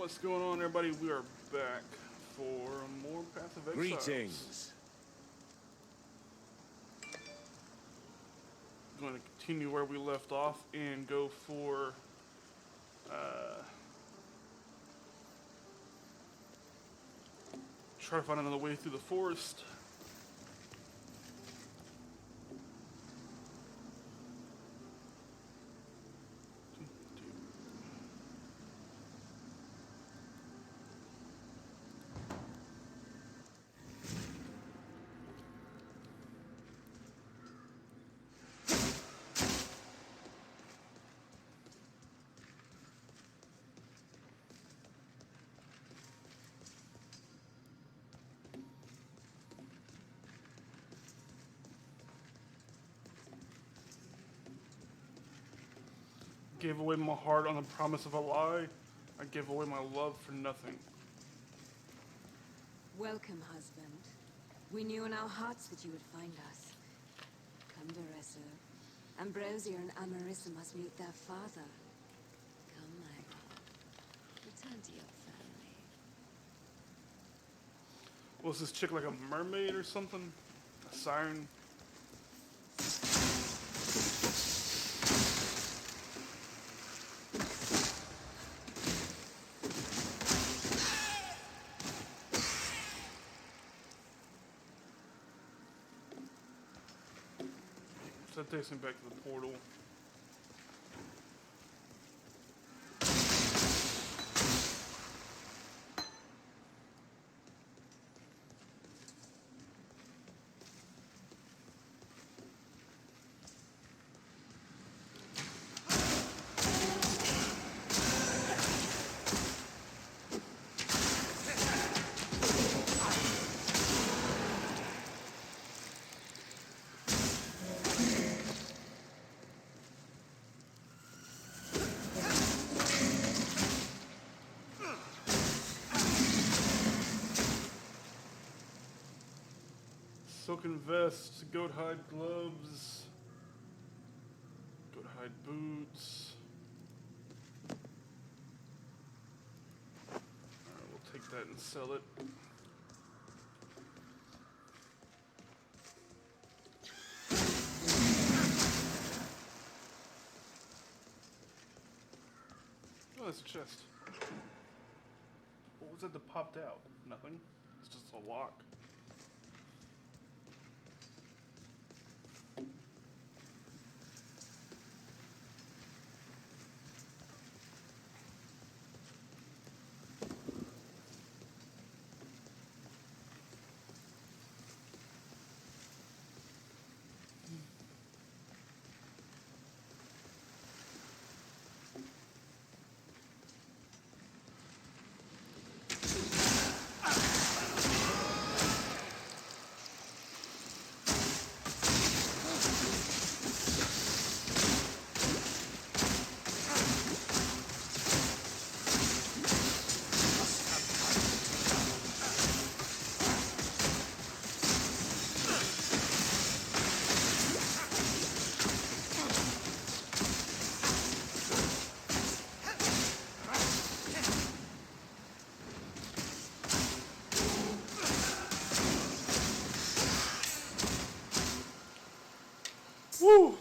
What's going on, everybody? We are back for more Path of Exiles. Greetings. Going to continue where we left off and go for try to find another way through the forest. Gave away my heart on the promise of a lie. I gave away my love for nothing. Welcome, husband. We knew in our hearts that you would find us. Come, Beresso. Ambrosia and Amarissa must meet their father. Come, Myra. Return to your family. Was this chick like a mermaid or something? A siren? So that takes me back to the portal. Silken vest, goat hide gloves, goat hide boots. Alright, we'll take that and sell it. Oh, that's a chest. What was that that popped out? Nothing. It's just a lock. Woo!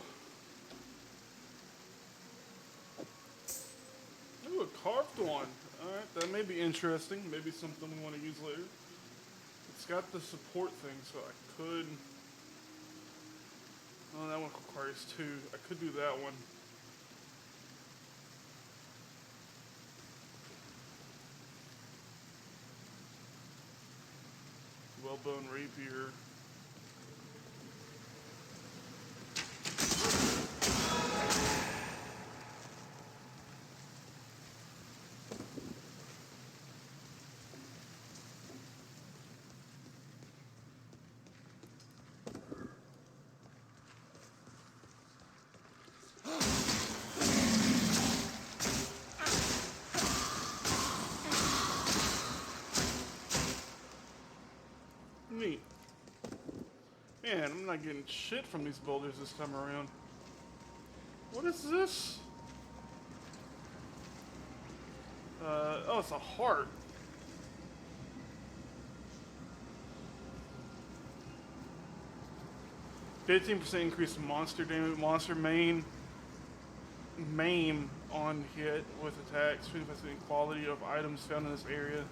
Ooh, a carved one. Alright, that may be interesting. Maybe something we want to use later. It's got the support thing, so I could... Oh, that one requires two. I could do that one. Whalebone rapier. Neat. Man, I'm not getting shit from these boulders this time around. What is this? Oh, it's a heart. %15 increase in monster damage. Monster maim on hit with attacks. 25% quality of items found in this area.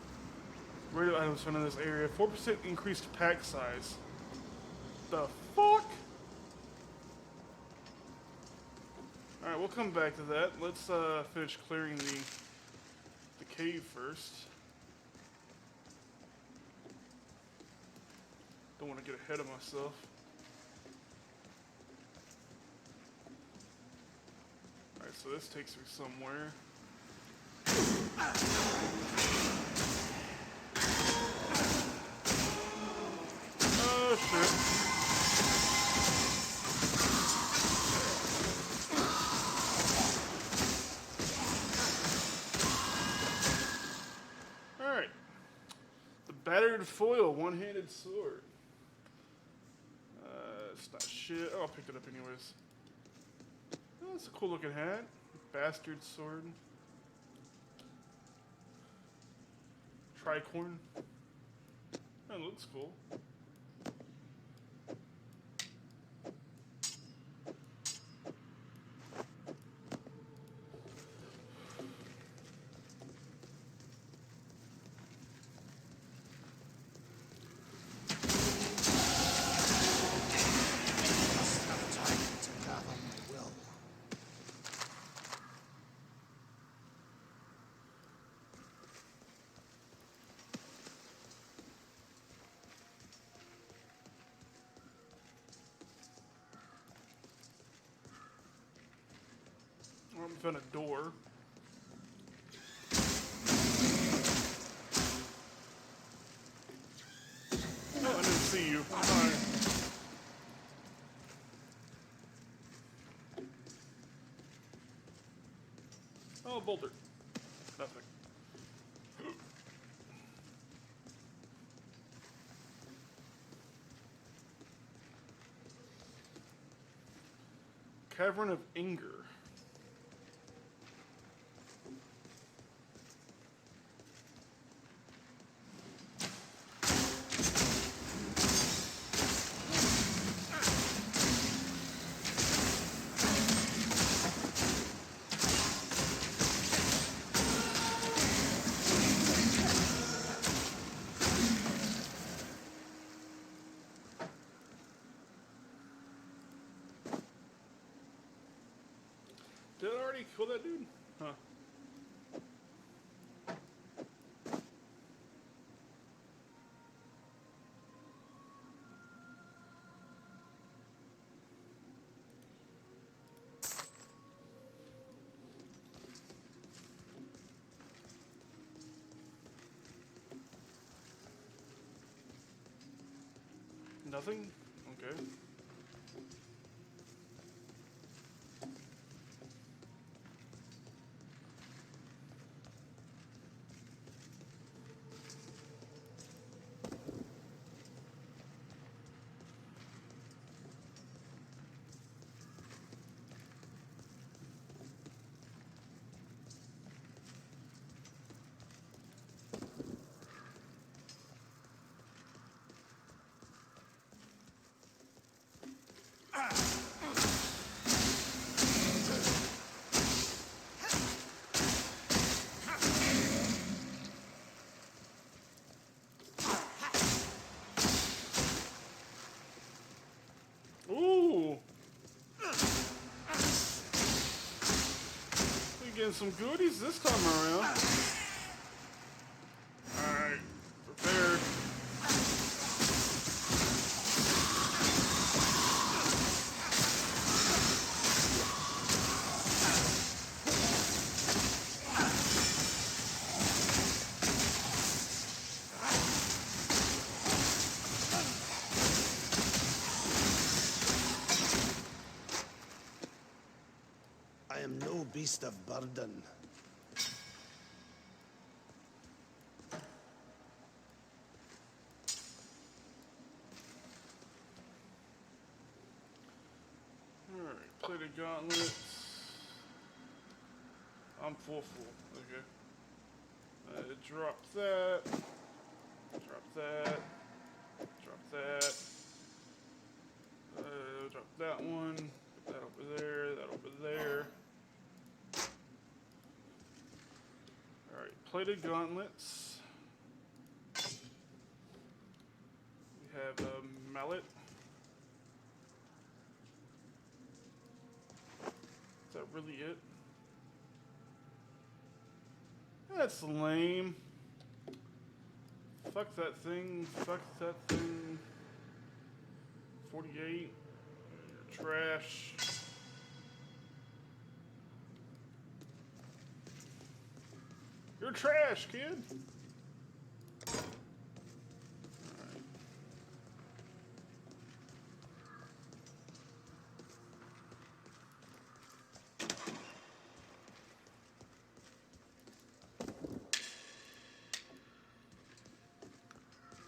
Rate of items found in this area. 4% increased pack size. The fuck? Alright, we'll come back to that. Let's finish clearing the cave first. Don't want to get ahead of myself. Alright, so this takes me somewhere. Oh shit. Alright. The battered foil one-handed sword. It's not shit. Oh, I picked it up anyways. Oh, that's a cool looking hat. Bastard sword. Tricorn. That looks cool. We found a door. Oh, I didn't see you. Sorry. Oh, boulder. Nothing. Cavern of Anger. Did I already kill that dude? Huh. Nothing? Okay. Ooh! We getting some goodies this time around. Alright, prepared. I am no beast of burden. Alright, play the gauntlets. I'm full. Okay. Drop that. Drop that. Drop that. Drop that one. Put that over there. That over there. Alright, plated gauntlets. We have a mallet. Is that really it? That's lame. Fuck that thing. Fuck that thing. 48. You're trash. You're trash, kid. Alright.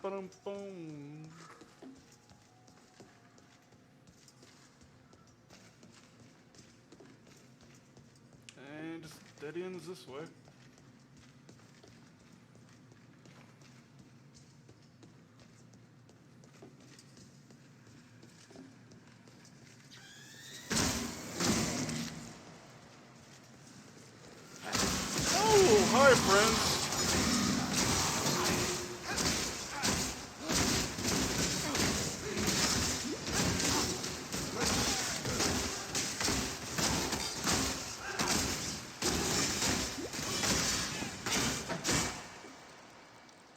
Ba-dum-boom. And just dead ends this way. Oh, hi, friends.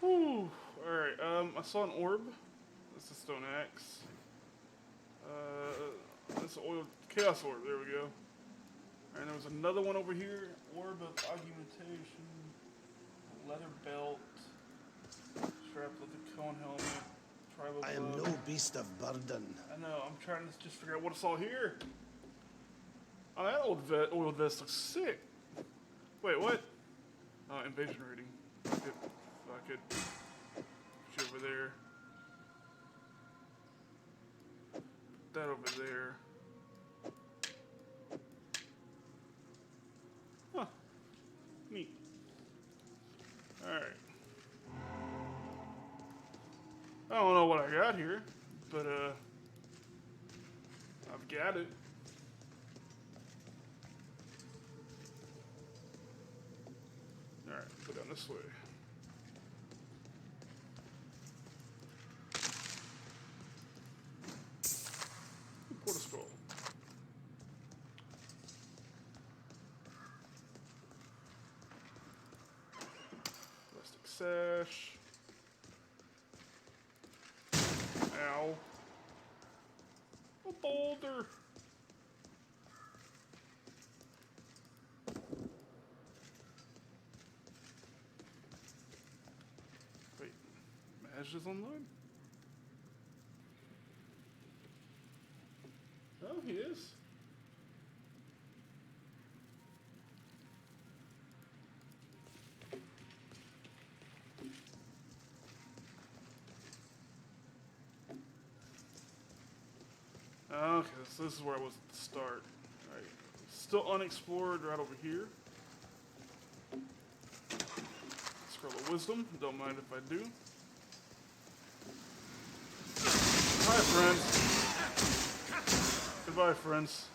Whew. Alright, I saw an orb. That's a stone axe. That's an oil chaos orb. There we go. And there was another one over here. Orb of augmentation. Leather belt. Strap with the cone helmet. Tribal I am glove. no beast of burden. I know. I'm trying to just figure out what it's all here. Oh, that oil vest looks sick. Wait, what? Oh, invasion rating. Fuck it. Put you over there. Put that over there. Huh. Neat. Alright. I don't know what I got here, but I've got it. Alright, go down this way. Portal scroll. Plastic sash. Ow. A boulder. Wait, Maj is online? Oh, he is. Okay, so this is where I was at the start. Alright. Still unexplored right over here. Scroll of wisdom. Don't mind if I do. Hi, friends. Goodbye, friends.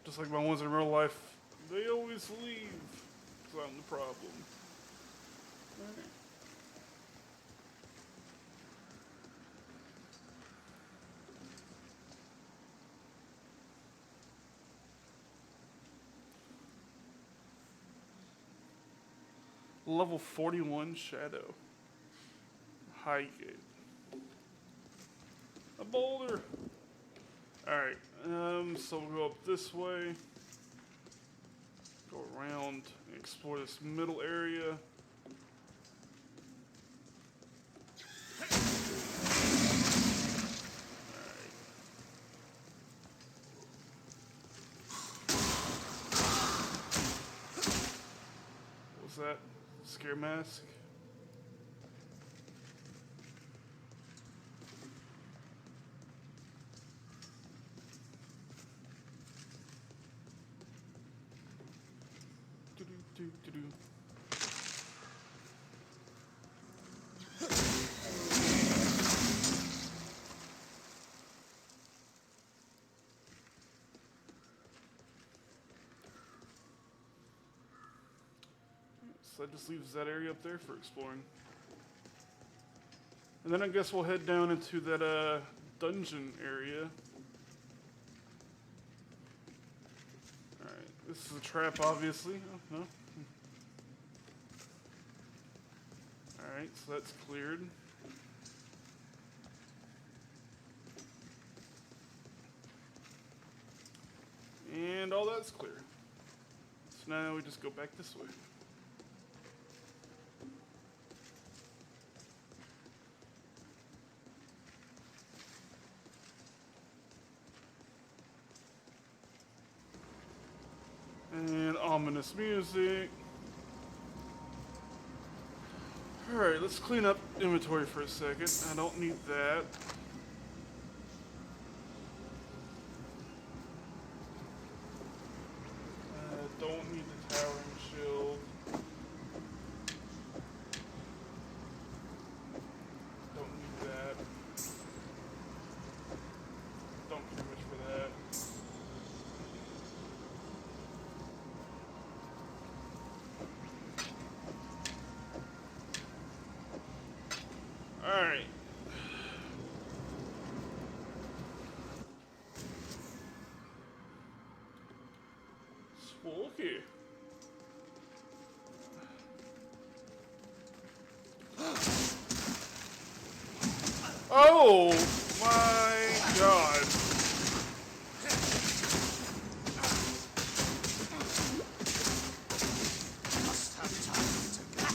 Just like my ones in real life, they always leave. Because I'm the problem. Alright. Level 41 Shadow. Highgate. A boulder. Alright, so we'll go up this way. Go around and explore this middle area. What was that? Scare mask? Do-do-do. So that just leaves that area up there for exploring. And then I guess we'll head down into that dungeon area. Alright, this is a trap obviously. Oh, no. Alright, so that's cleared. And all that's clear. So now we just go back this way. And ominous music. Alright, let's clean up inventory for a second. I don't need that. Don't need the towering shield. Don't need that. Don't care much for that. Alright. Spooky. Oh my god. Must have time to get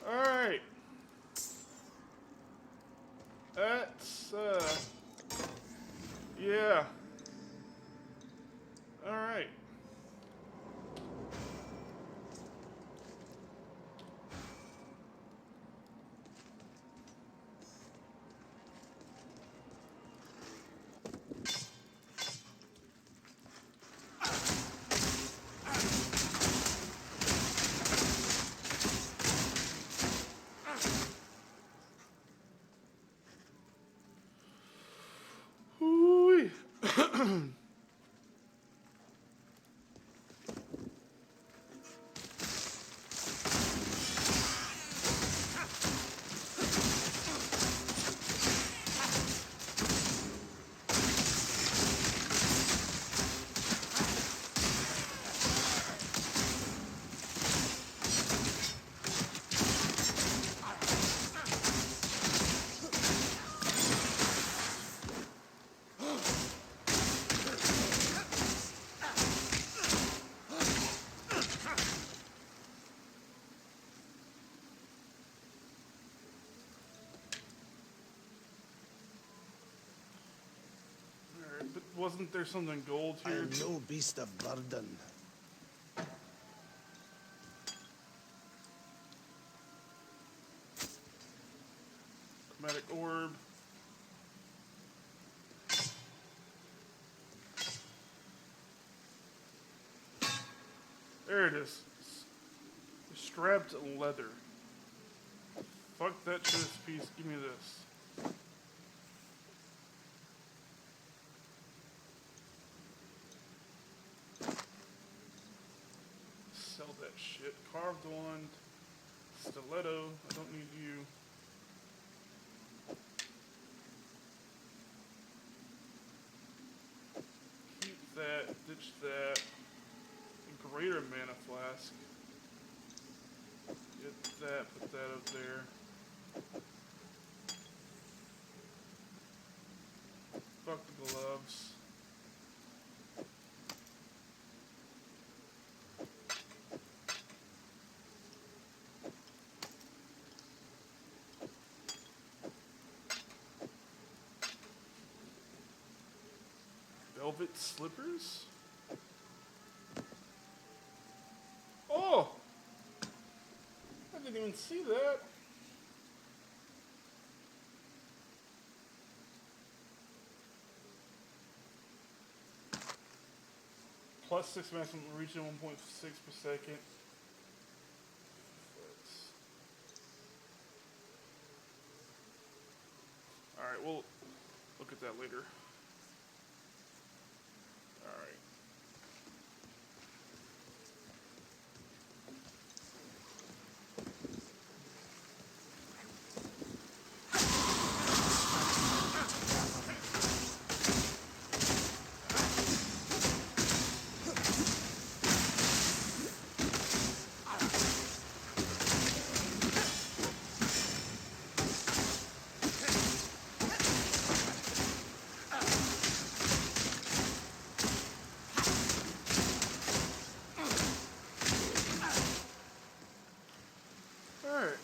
Alright. That's, yeah. Alright. Hoo-wee. Alright, but wasn't there something gold I here? am no beast of burden. Chromatic orb. There it is. Strapped leather. Fuck that chest piece. Give me this. Sell that shit. Carved wand. Stiletto. I don't need you. Keep that. Ditch that. Greater mana flask. Get that, put that up there. Fuck the gloves. Velvet slippers? Oh! I didn't even see that. plus 6 maximum region 1.6 per second. Alright, we'll look at that later. Alright. Alright.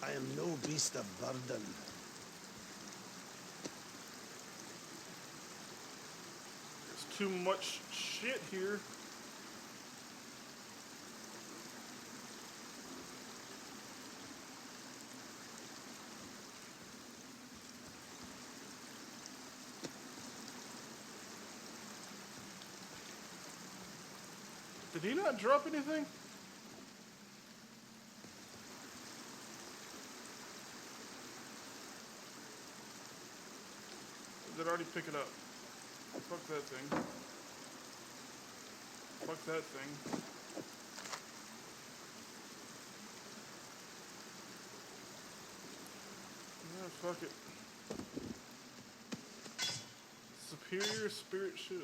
I am no beast of burden. There's too much shit here. Did he not drop anything? Or did I already pick it up? Fuck that thing. Fuck that thing. Yeah, fuck it. Superior Spirit Shield.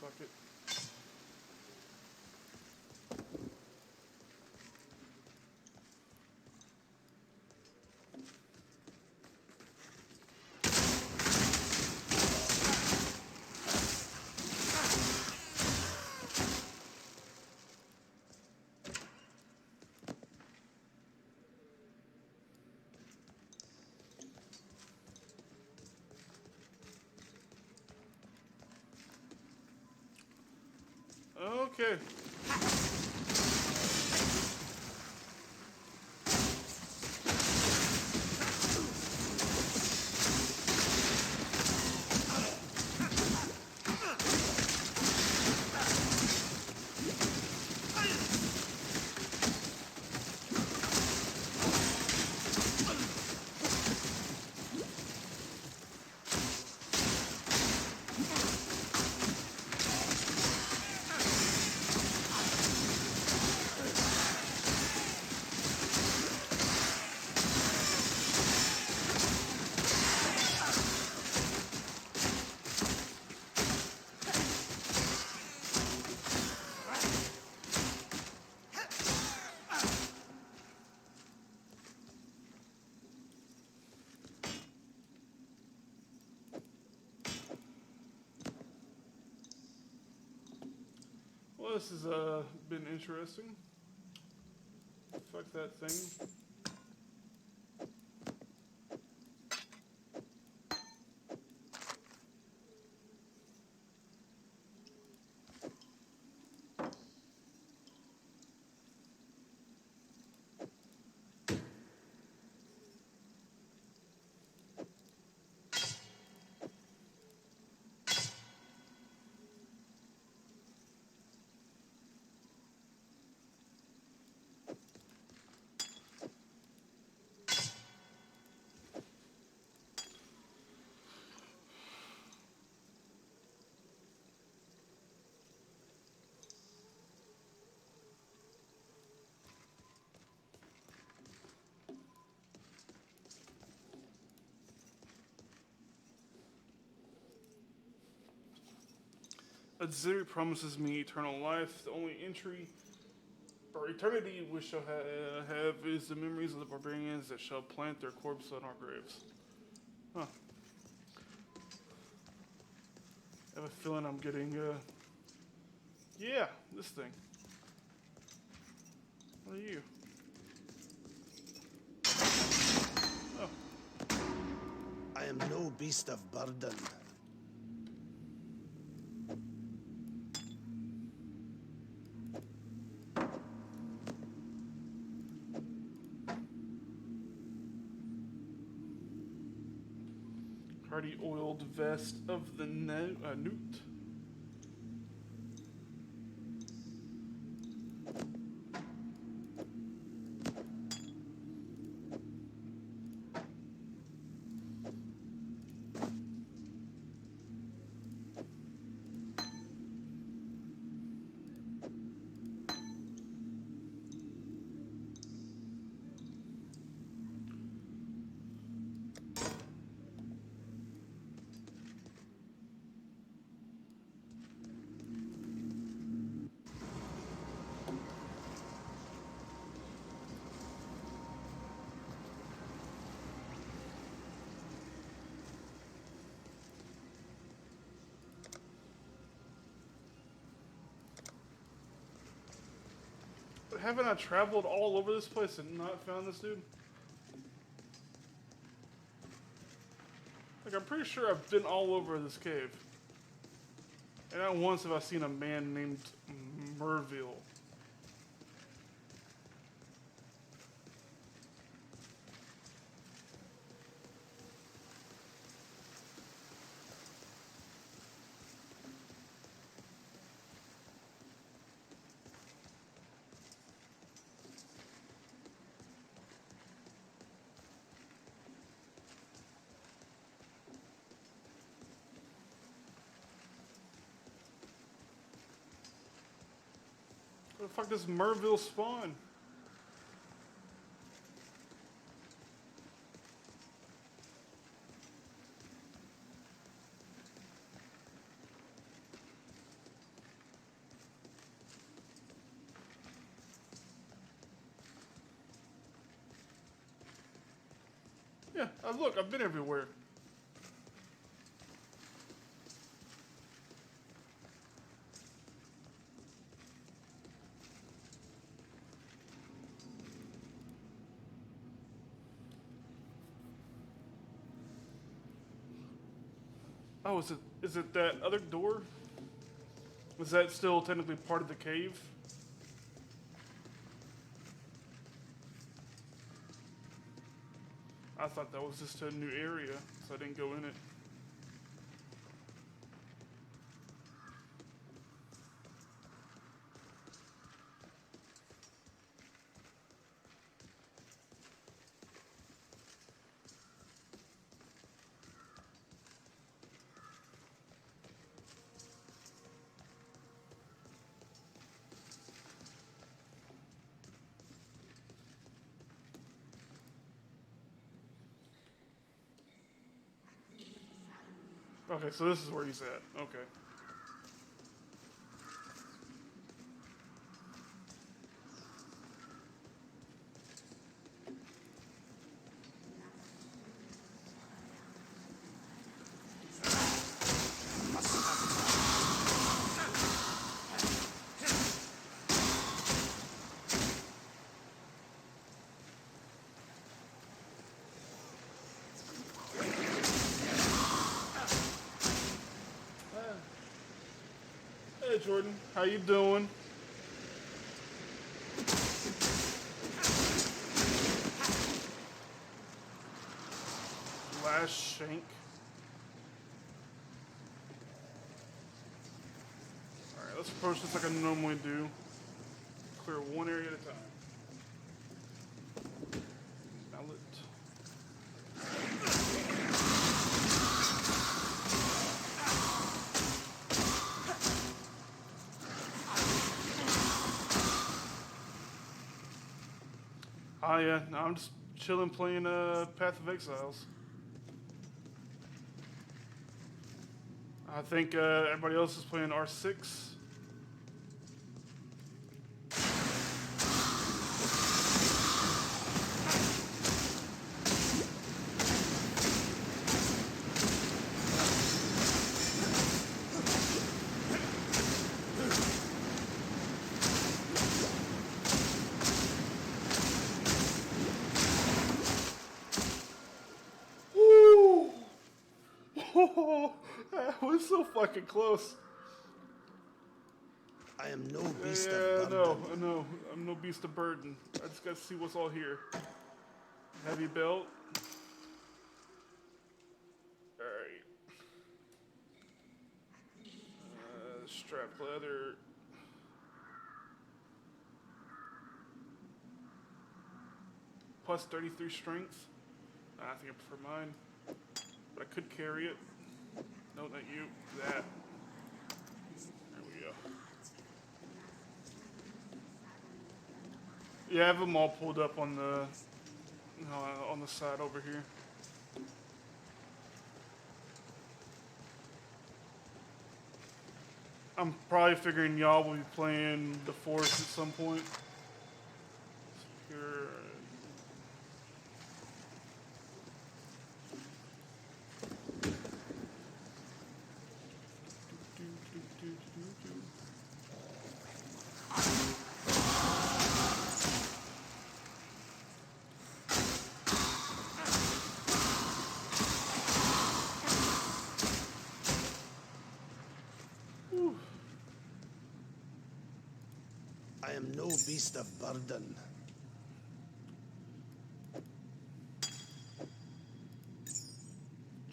Fuck it. Okay. Well, this has been interesting. Fuck that thing. Azir promises me eternal life. The only entry for eternity we shall have is the memories of the barbarians that shall plant their corpse on our graves. Huh. I have a feeling I'm getting, yeah, this thing. What are you? Oh. I am no beast of burden. oiled vest of the Newt. But haven't I traveled all over this place and not found this dude? Like, I'm pretty sure I've been all over this cave. And not once have I seen a man named Merville. Where the fuck does Merville spawn? Yeah, look, I've been everywhere. Oh, is it that other door? Was that still technically part of the cave? I thought that was just a new area, so I didn't go in it. Okay, so this is where he's at. Okay. Hey Jordan, how you doing? Last shank. Alright, let's approach this like I normally do. Clear one area at a time. Mallet. Oh yeah, no, I'm just chilling playing Path of Exiles. I think everybody else is playing R6. That was so fucking close. I am no beast of burden. I know. I'm no beast of burden. I just gotta see what's all here. Heavy belt. Alright. Strap leather. Plus 33 strength. I think I prefer mine. But I could carry it. No, not you. That. There we go. Yeah, I have them all pulled up on the side over here. I'm probably figuring y'all will be playing the Forest at some point. Secure. I am no beast of burden.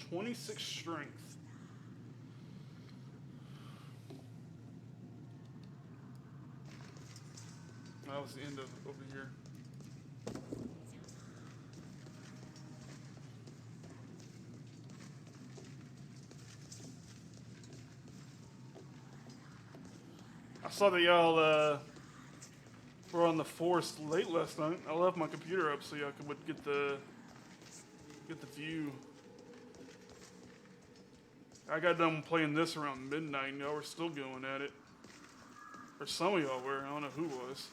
"26 strength. That was the end of over here. I saw that y'all were on the Forest late last night. I left my computer up so y'all would get the view. I got done playing this around midnight and y'all were still going at it. Or some of y'all were. I don't know who was.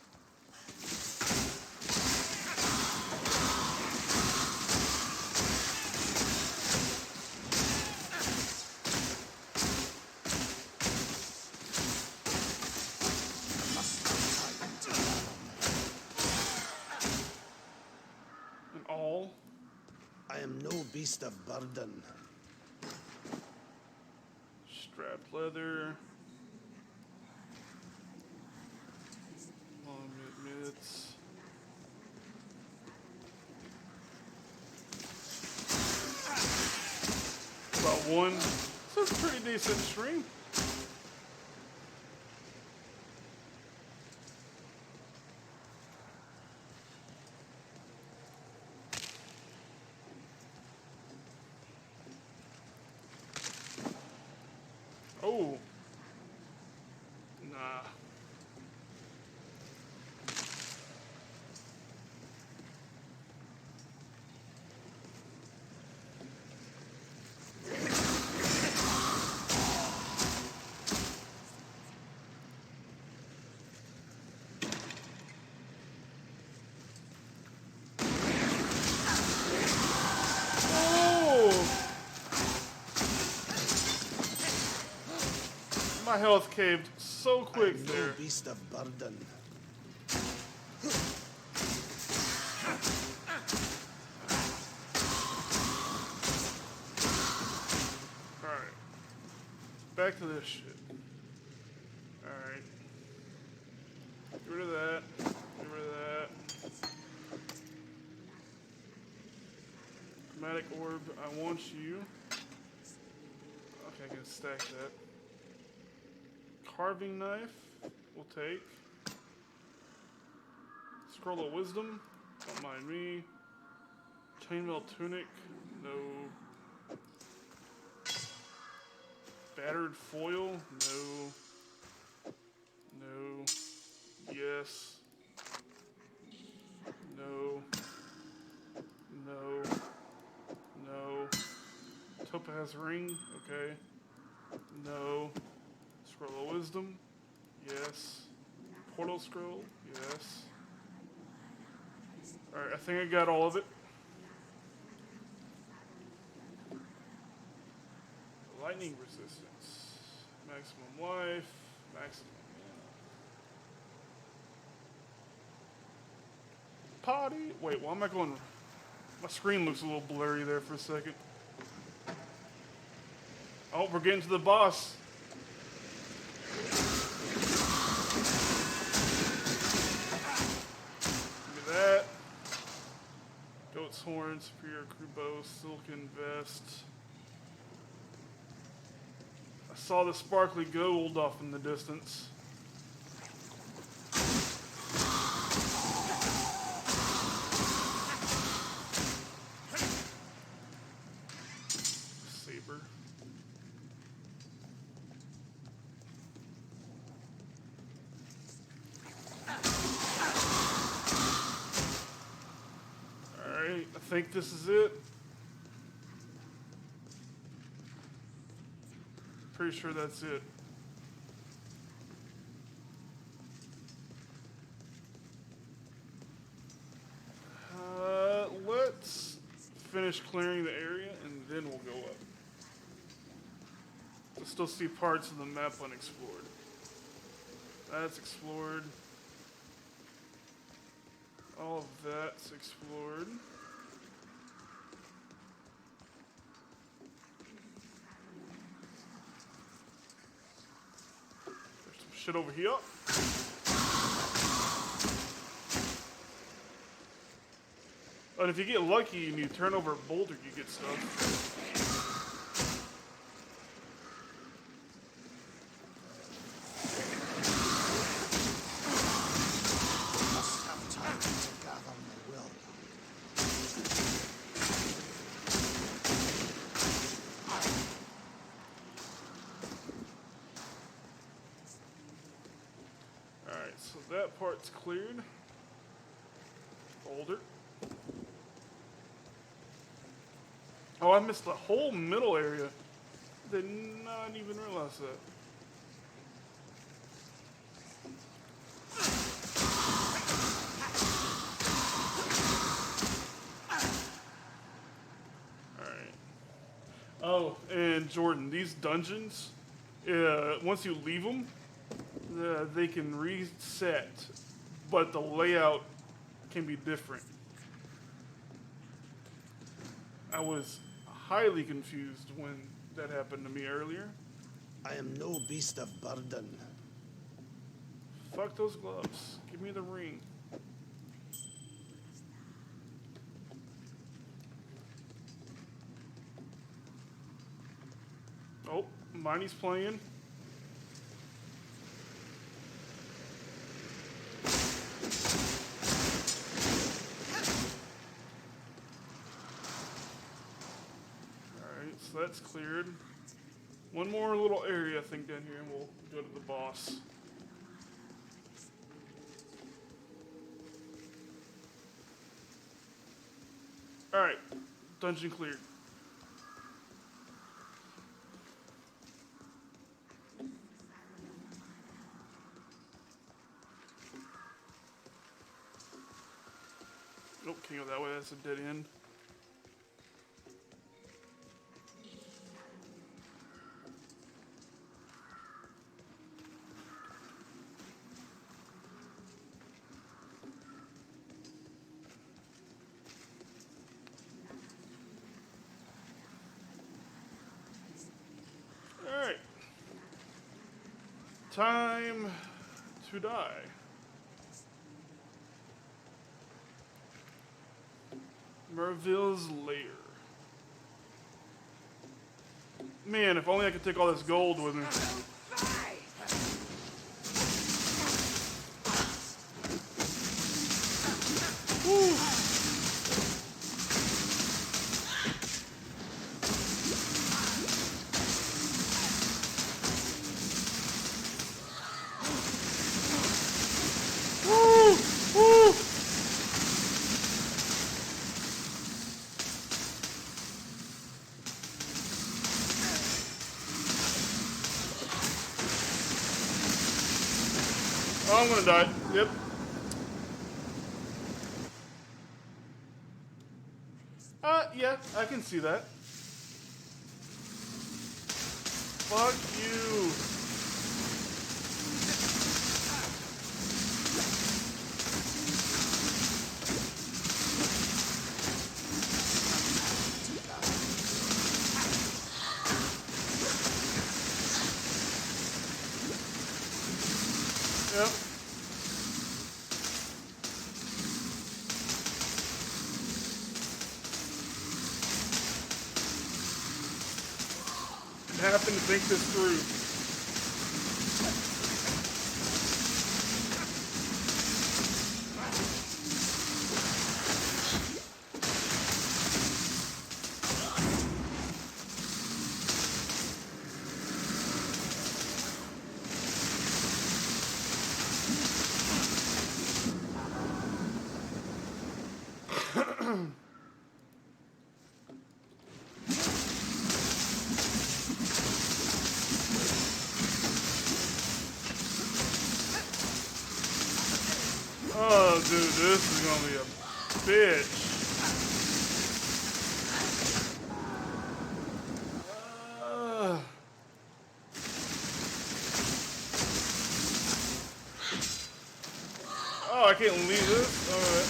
And all. I am no beast of burden. Strapped leather. Long mitts. About one. This is a pretty decent stream. Oh. Nah. My health caved so I quick am there. no beast of burden. Alright. Back to this shit. Alright. Get rid of that. Get rid of that. Chromatic orb, I want you. Okay, I can stack that. Carving knife, we'll take. Scroll of wisdom, don't mind me. Chainmail tunic, no. Battered foil, no. No. Yes. No. No. No. Topaz ring, okay. No. Scroll of wisdom, yes. Portal scroll, yes. Alright, I think I got all of it. Lightning resistance. Maximum life. Maximum. Potty. Wait, why am I going? My screen looks a little blurry there for a second. Oh, we're getting to the boss. Look at that. Goat's horn, superior crew bow, silken vest. I saw the sparkly gold off in the distance. Saber. Alright, I think this is it. Pretty sure that's it. Let's finish clearing the area and then we'll go up. I still see parts of the map unexplored. That's explored. All of that's explored. There's some shit over here. And if you get lucky and you turn over a boulder, you get stuff. Must have time to gather my will. Alright, so that part's cleared. Boulder. Oh, I missed the whole middle area. Did not even realize that. Alright. Oh, and Jordan, these dungeons, once you leave them, they can reset, but the layout can be different. I was highly confused when that happened to me earlier. I am no beast of burden. Fuck those gloves. Give me the ring. Oh, Miney's playing. So that's cleared. One more little area, I think, down here, and we'll go to the boss. Alright, dungeon cleared. Nope, can't go that way, that's a dead end. Alright. Time to die. Merville's lair. Man, if only I could take all this gold with me. Woo. Woo! Woo! Oh, I'm gonna die. Yep. Yeah, I can see that. Fuck you. Yep. having to think this through. Oh, dude, this is gonna be a bitch. Oh, I can't leave this? Alright.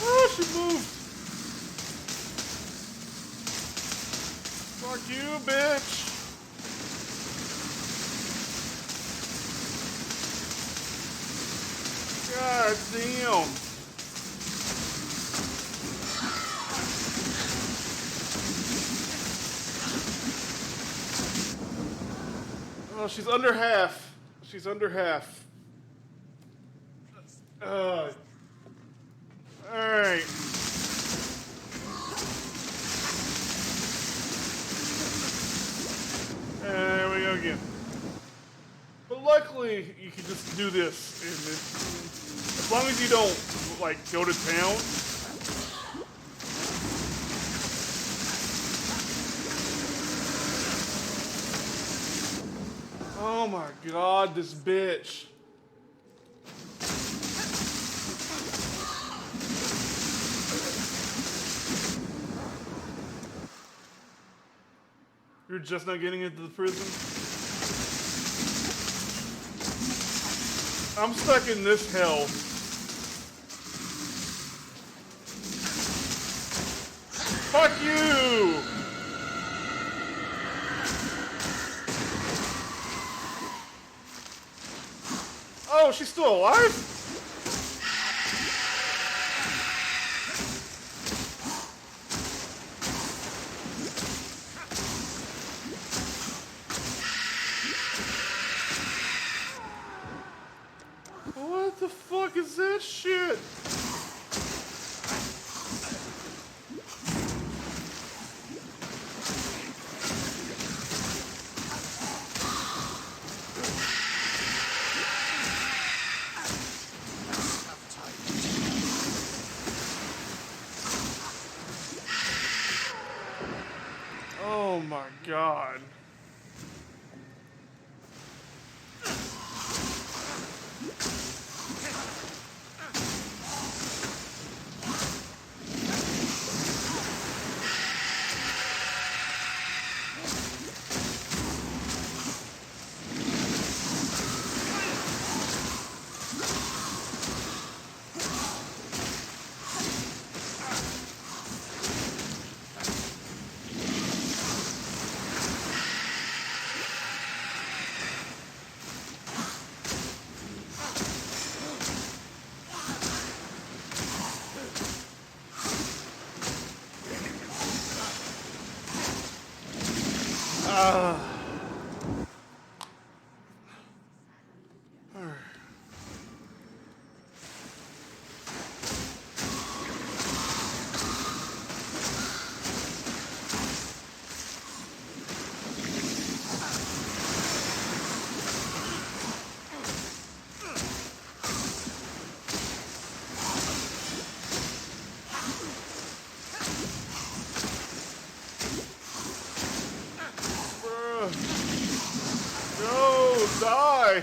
Oh, she moved. Fuck you, bitch. God damn. Oh, she's under half. She's under half. Alright. There we go again. But luckily, you can just do this. As long as you don't, like, go to town. Oh my god, this bitch. You're just not getting into the prison? I'm stuck in this hell. Fuck you! Oh, she's still alive? What the fuck is that shit? Oh my god. No, die!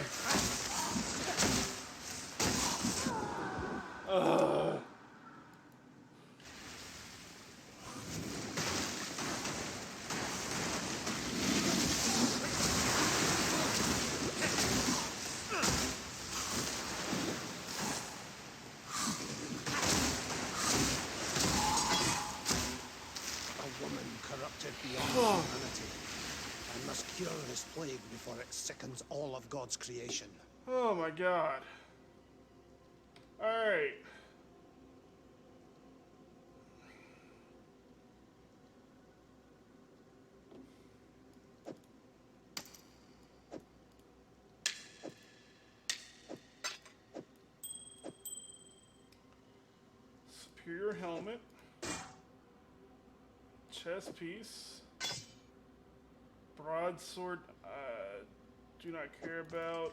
A woman corrupted beyond humanity. I must cure this plague before it sickens all of God's creation. Oh my god. Alright. Superior helmet. Chest piece. Broadsword, do not care about.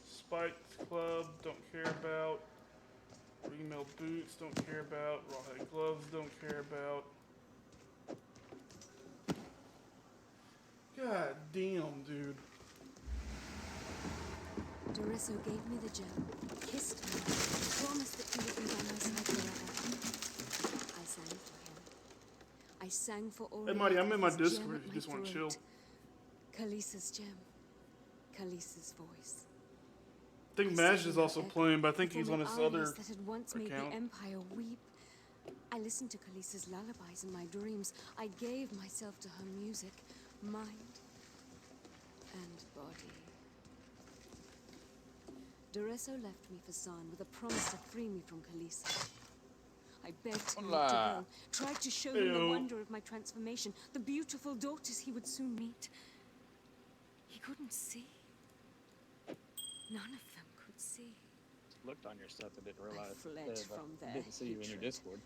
Spiked club, don't care about. Ringmail boots, don't care about. Rawhide gloves, don't care about. God damn, dude. Doriso gave me the gem, kissed me, promised that he would be by my side forever. I sang for him. I sang for all. Hey, Marty, I'm in my Discord if you just want to chill. Khaleesi's gem. Khaleesi's voice. I think Mash is also playing, but I think he's on his other that had once made the account. Empire weep. I listened to Khaleesi's lullabies in my dreams. I gave myself to her music, mind and body. Doriso left me for San with a promise to free me from Khaleesi. I begged him not to go, tried to show him the wonder of my transformation, the beautiful daughters he would soon meet. He couldn't see. None of them could see. Looked on your stuff and didn't realize. fled from their didn't see you in your hatred. Discord.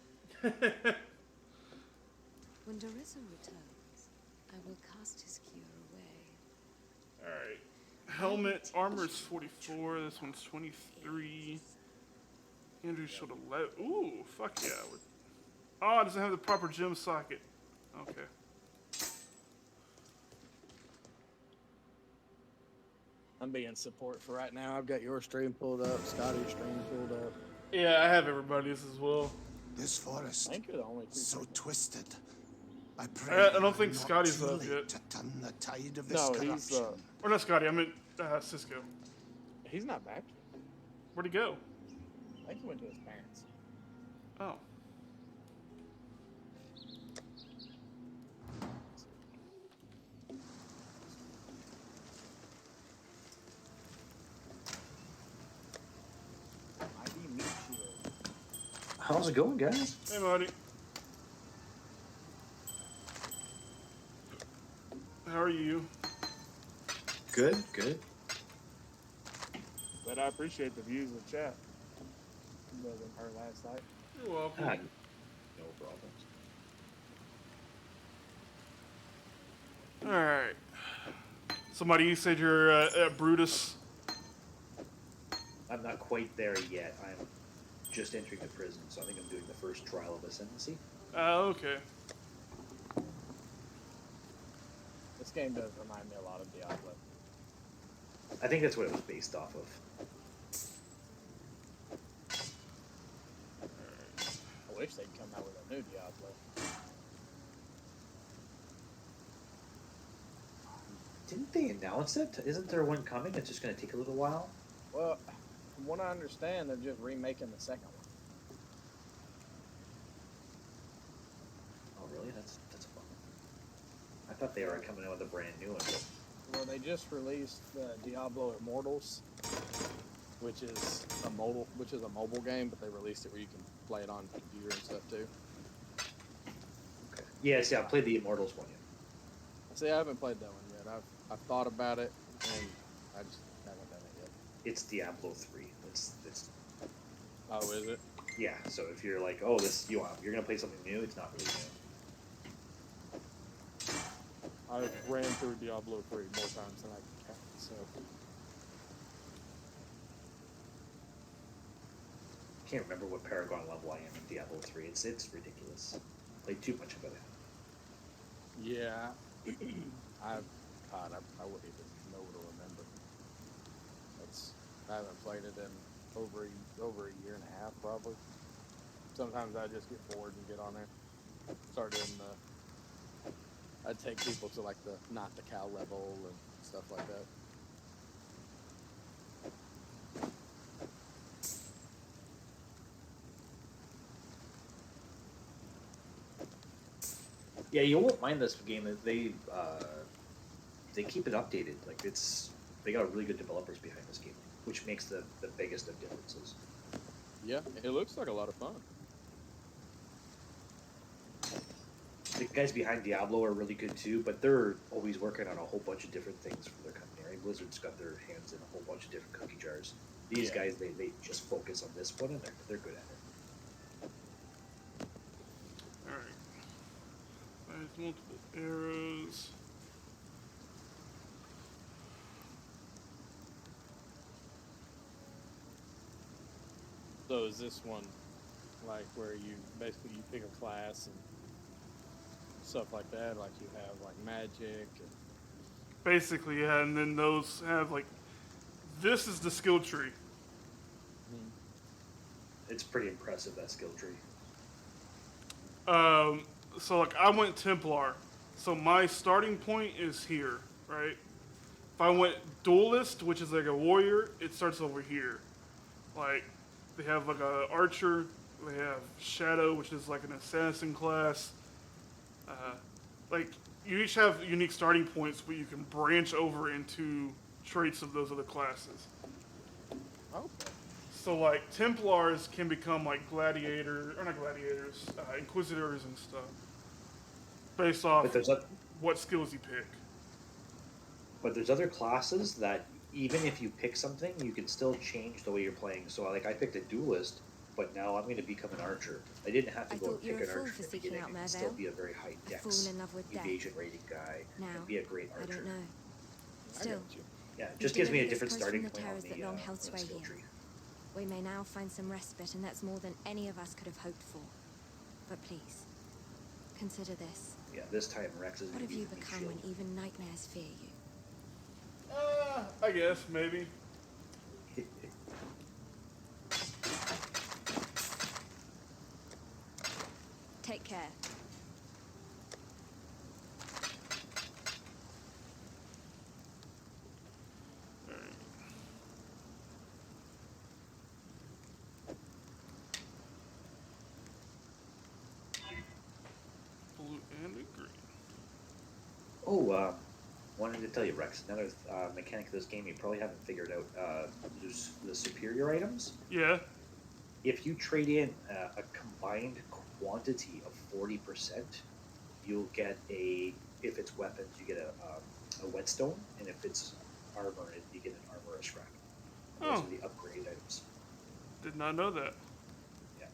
When Doriso returns, I will cast his cure away. Alright. Helmet, armor is 44, this one's 23. Andrew showed 11. Ooh, fuck yeah. Oh, it doesn't have the proper gem socket. Okay. I'm being support for right now. I've got your stream pulled up, Scotty's stream pulled up. Yeah, I have everybody's as well. This I forest, think you're the only two. so people. twisted. I pray I don't I'm think not Scotty's too up late yet. to turn the tide of this No, he's corruption. Or not Scotty, I meant Cisco. he's not back. Where'd he go? I think he went to his parents. Oh. Mighty Meat Shield. How's it going, guys? Hey, Marty. How are you? Good, good. But I appreciate the views in chat. Better than her last night. You're welcome. Ah, no problems. Alright. Somebody, you said you're at Brutus. I'm not quite there yet. I'm just entering the prison, so I think I'm doing the first trial of ascendancy. Okay. This game does remind me a lot of Diablo. I think that's what it was based off of. I wish they'd come out with a new Diablo. Didn't they announce it? Isn't there one coming? It's just going to take a little while. Well, from what I understand, they're just remaking the second one. Oh, really? That's a bummer. I thought they were coming out with a brand new one. But Well, they just released Diablo Immortals, which is a mobile game, but they released it where you can play it on computer and stuff too. okay. Yeah, see, I played the Immortals one yet. See, I haven't played that one yet. I've thought about it, and I just haven't done it yet. It's Diablo 3. It's Oh, is it? yeah. So if you're like, oh, you're gonna play something new, it's not really new. I ran through Diablo 3 more times than I can count, so. Can't remember what Paragon level I am in Diablo 3. It's ridiculous. Played too much of it. Yeah. I wouldn't even know to remember. I haven't played it in over a year and a half, probably. Sometimes I just get bored and get on there. Start doing I'd take people to like the not the cow level and stuff like that. Yeah, you won't mind this game. They keep it updated. Like they got really good developers behind this game, which makes the biggest of differences. Yeah, it looks like a lot of fun. The guys behind Diablo are really good too, but they're always working on a whole bunch of different things for their company. I mean, Blizzard's got their hands in a whole bunch of different cookie jars. These Yeah. guys, they just focus on this one, and they're good at it. multiple arrows. So is this one like where you basically you pick a class and stuff like that? Like you have like magic and Basically, yeah, and then those have like, this is the skill tree. It's pretty impressive, that skill tree. So like I went Templar, so my starting point is here, right? If I went Duelist, which is like a warrior, it starts over here. Like they have like a archer, they have Shadow, which is like an assassin class. Like you each have unique starting points, but you can branch over into traits of those other classes. okay. So like Templars can become like gladiators, or not gladiators, inquisitors and stuff, based off But there's a, what skills you pick. but there's other classes that even if you pick something, you can still change the way you're playing. So like I picked a duelist, but now I'm going to become an archer. I didn't have to I go and thought you pick were an a fool archer for in the seeking beginning. out I can still Mervale. be a very high A dex fool in love with death. evasion rating guy Now, and be a great I archer. don't know. I Still, got you. Yeah, it we just gives me a delivered this different post starting from the point on terrors that the, long held on the sway skill here. tree. We may now find some respite, and that's more than any of us could have hoped for. But please, consider this. Yeah, this time Rex is What going have to be you the become shield. when even nightmares fear you? I guess maybe. Take care. Blue and a green. Oh, wanted to tell you, Rex, another mechanic of this game you probably haven't figured out. There's the superior items. Yeah. If you trade in a combined quantity of 40%, you'll get if it's weapons, you get a whetstone, and if it's armor, you get an armor scrap. Those Oh. are the upgrade items. Did not know that. Yeah.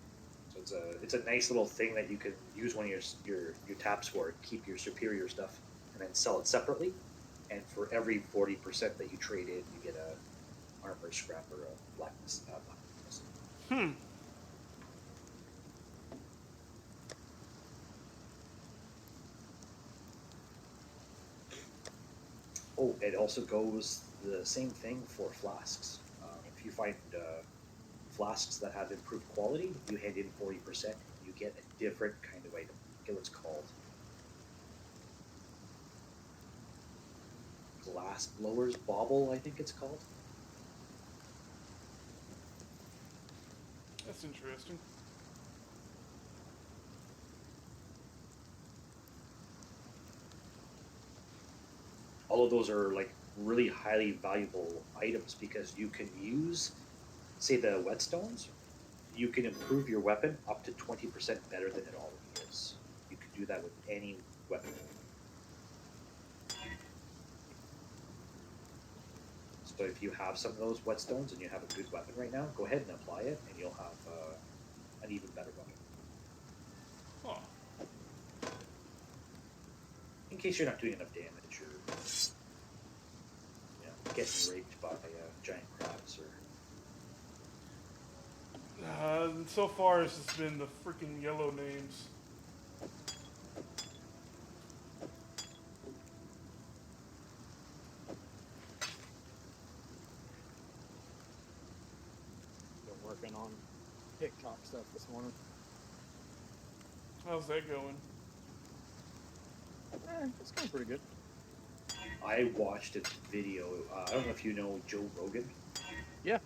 So it's a nice little thing that you can use one of your taps for, keep your superior stuff, and then sell it separately. And for every 40% that you trade in, you get a armor scrap or a blackness. Hmm. Oh, it also goes the same thing for flasks. If you find flasks that have improved quality, you hand in 40%, you get a different kind of item. I forget what it's called. Glass blowers bauble, I think it's called. That's interesting. All of those are like really highly valuable items because you can use, say, the whetstones. You can improve your weapon up to 20% better than it already is. You can do that with any weapon. So if you have some of those whetstones and you have a good weapon right now, go ahead and apply it, and you'll have an even better weapon. Oh. In case you're not doing enough damage or getting raped by giant crabs or. So far, it's just been the freaking yellow names. Been working on TikTok stuff this morning. How's that going? It's going pretty good. I watched a video. I don't know if you know Joe Rogan. Yeah.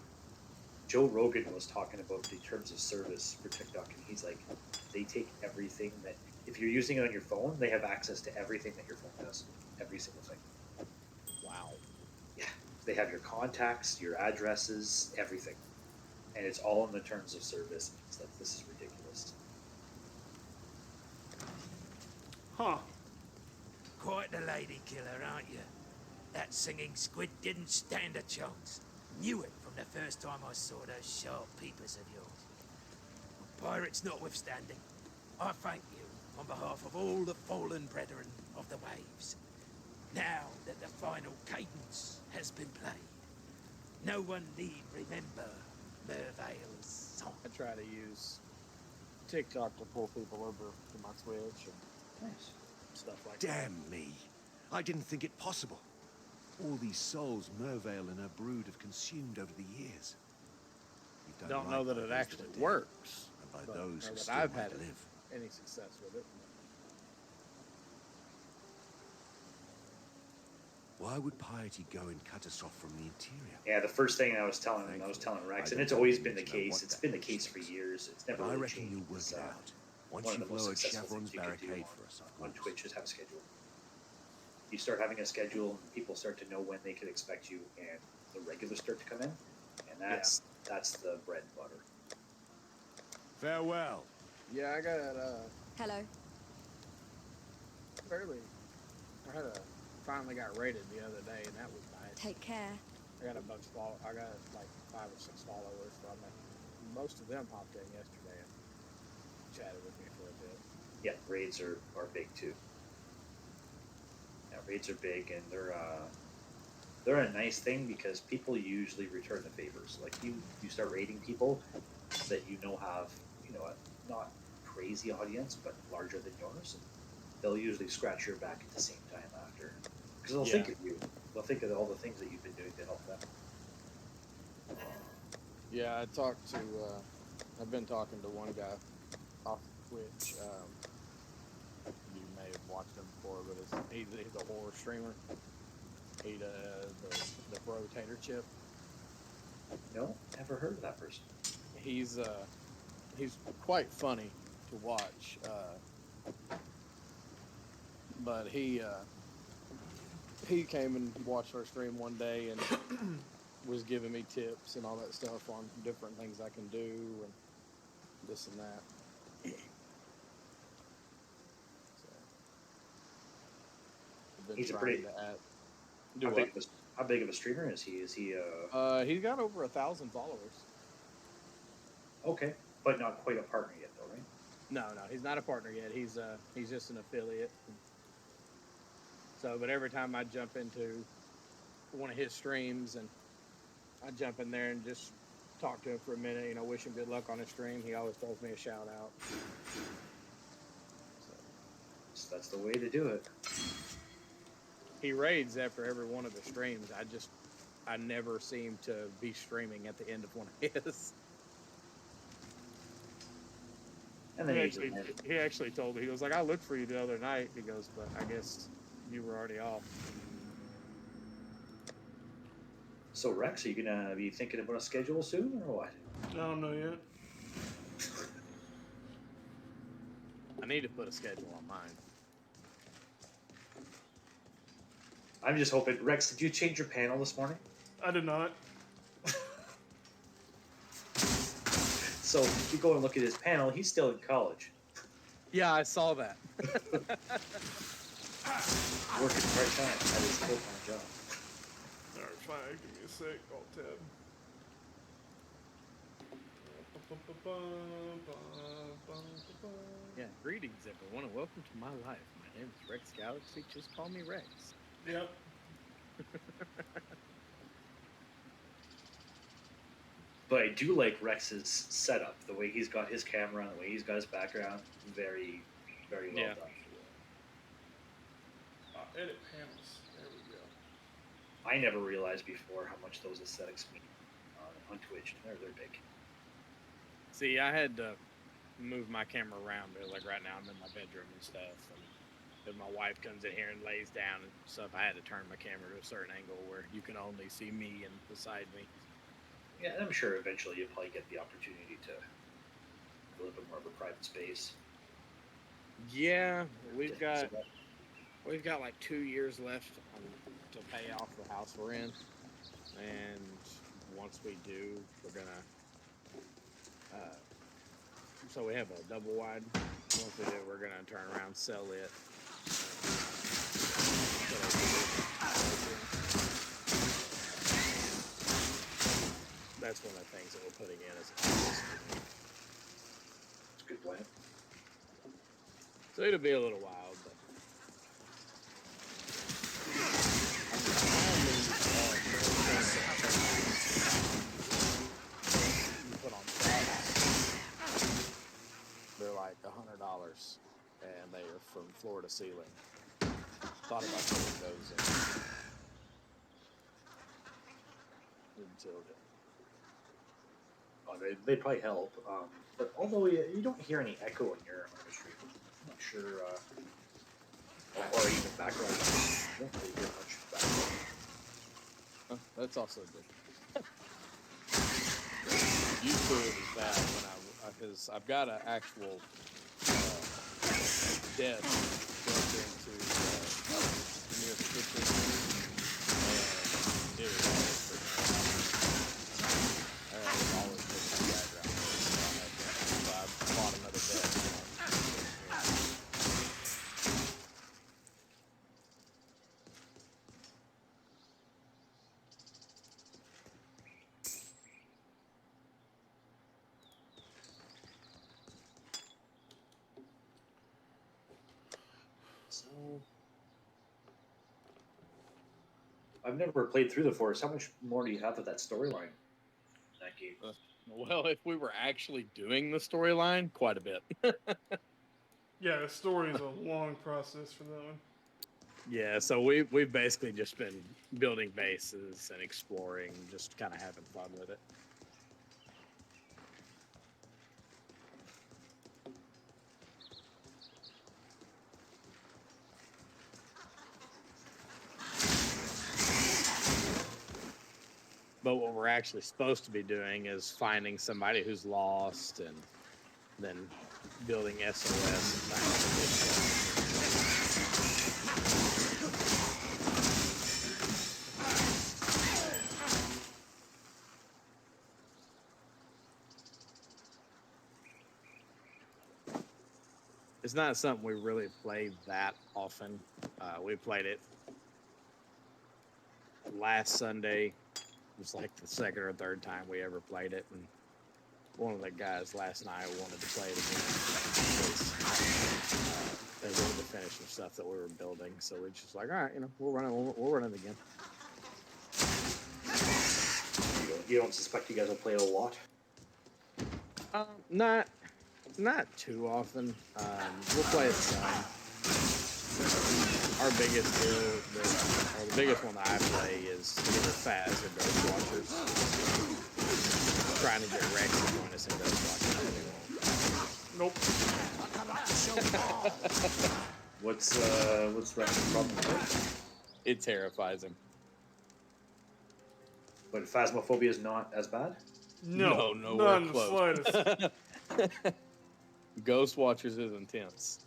Joe Rogan was talking about the terms of service for TikTok, and he's like, they take everything that, if you're using it on your phone, they have access to everything that your phone does, every single thing. Wow. Yeah, they have your contacts, your addresses, everything, and it's all in the terms of service. It's like, this is ridiculous. Huh. Quite the lady killer, aren't you? That singing squid didn't stand a chance. Knew it from the first time I saw those sharp peepers of yours. Pirates notwithstanding, I thank you on behalf of all the fallen brethren of the waves. Now that the final cadence has been played, no one need remember Mervale's song. I try to use TikTok to pull people over to my Twitch and Nice. stuff like that. Damn me. I didn't think it possible. All these souls Mervale and her brood have consumed over the years. You've done Don't right know that by it those actually that are dead, works, and by but those know who that still I've might had live. any success with it. Why would piety go and cut us off from the interior? Yeah, the first thing I was telling Rex, and it's always been the case. It's been the case for years. It's never But I really reckon changed. you'll work It's, it out. Once one of you've the most lowered successful Chevron's things you can do barricade for us, of on course. Twitch is have a schedule. You start having a schedule, and people start to know when they can expect you, and the regulars start to come in, and that's the bread and butter. Farewell. Yeah, I got Hello. finally got rated the other day, and that was nice. Take care. I got a bunch of I got like 5 or 6 followers from it. Most of them hopped in yesterday and chatted with me for a bit. Yeah, raids are big too. Yeah, raids are big, and they're a nice thing because people usually return the favors. Like you start raiding people that have a not crazy audience but larger than yours, and they'll usually scratch your back at the same time after because they'll think of you. They'll think of all the things that you've been doing to help them. Yeah, I've been talking to one guy off Twitch. You may have watched him before, but he's a horror streamer. He the Rotator Chip. No, never heard of that person. He's quite funny to watch. But he came and watched our stream one day and was giving me tips and all that stuff on different things I can do and this and that. So, I've been He's a trying pretty- to add. How big of a streamer is he? Is he He's got over 1,000 followers. okay, but not quite a partner yet, though, right? No, he's not a partner yet. He's just an affiliate. So, but every time I jump into one of his streams and I jump in there and just talk to him for a minute, wish him good luck on his stream, he always throws me a shout out. So that's the way to do it. He raids after every one of his streams. I never seem to be streaming at the end of one of his. And then He actually told me, he was like, I looked for you the other night. He goes, but I guess you were already off. So Rex, are you gonna be thinking about a schedule soon, or what? I don't know yet. I need to put a schedule on mine. I'm just hoping. Rex, did you change your panel this morning? I did not. So if you go and look at his panel, he's still in college, Yeah, I saw that. working part-time at his full-time job. Alright, fine. Give me a sec. Alt tab. Yeah, greetings everyone and welcome to my life. My name is Rex Galaxy, just call me Rex. Yep. But I do like Rex's setup, the way he's got his camera, the way he's got his background. Very, very well Yeah. done. Edit panels. There we go. I never realized before how much those aesthetics mean on Twitch. They're big. See, I had to move my camera around because, like, right now I'm in my bedroom and stuff. And if my wife comes in here and lays down and stuff, I had to turn my camera to a certain angle where you can only see me and beside me. Yeah, and I'm sure eventually you'll probably get the opportunity to a little bit more of a private space. Yeah, we've got So like 2 years left to pay off the house we're in, and once we do, we're gonna. So we have a double wide. Once we do, we're gonna turn around, sell it. That's one of the things that we're putting in as a it's a good plan. So it'll be a little wild, but you put on sales. They're like $100, and they are from floor to ceiling. Thought about putting those in. Until then. Oh, they probably help. But although you don't hear any echo in your stream, I'm not sure, or even background. You don't really hear much background. Huh, that's also good. YouTube is bad when because I've got an actual desk built into near the kitchen, and it was always pretty bad. I was always putting background noise on that desk, so I bought another desk. So, I've never played through the Forest. How much more do you have of that storyline in that game? Well, if we were actually doing the storyline, quite a bit. Yeah, the story is a long process for that one. Yeah, so we've basically just been building bases and exploring, just kind of having fun with it. But what we're actually supposed to be doing is finding somebody who's lost and then building SOS and it's not something we really played that often. We played it last Sunday. It was like the second or third time we ever played it, and one of the guys last night wanted to play it again because they wanted to finish some stuff that we were building. So we just like, all right, we'll run it again. You don't suspect you guys will play it a lot? Not too often. We'll play it some. Our biggest deal, the biggest one that I play is either Faz or Ghost Watchers. Trying to get Rex to join us in Ghost Watchers. Nope. What's Rex's problem with it? It terrifies him. But Phasmophobia is not as bad? No, nowhere not in close. the slightest. Ghost Watchers is intense.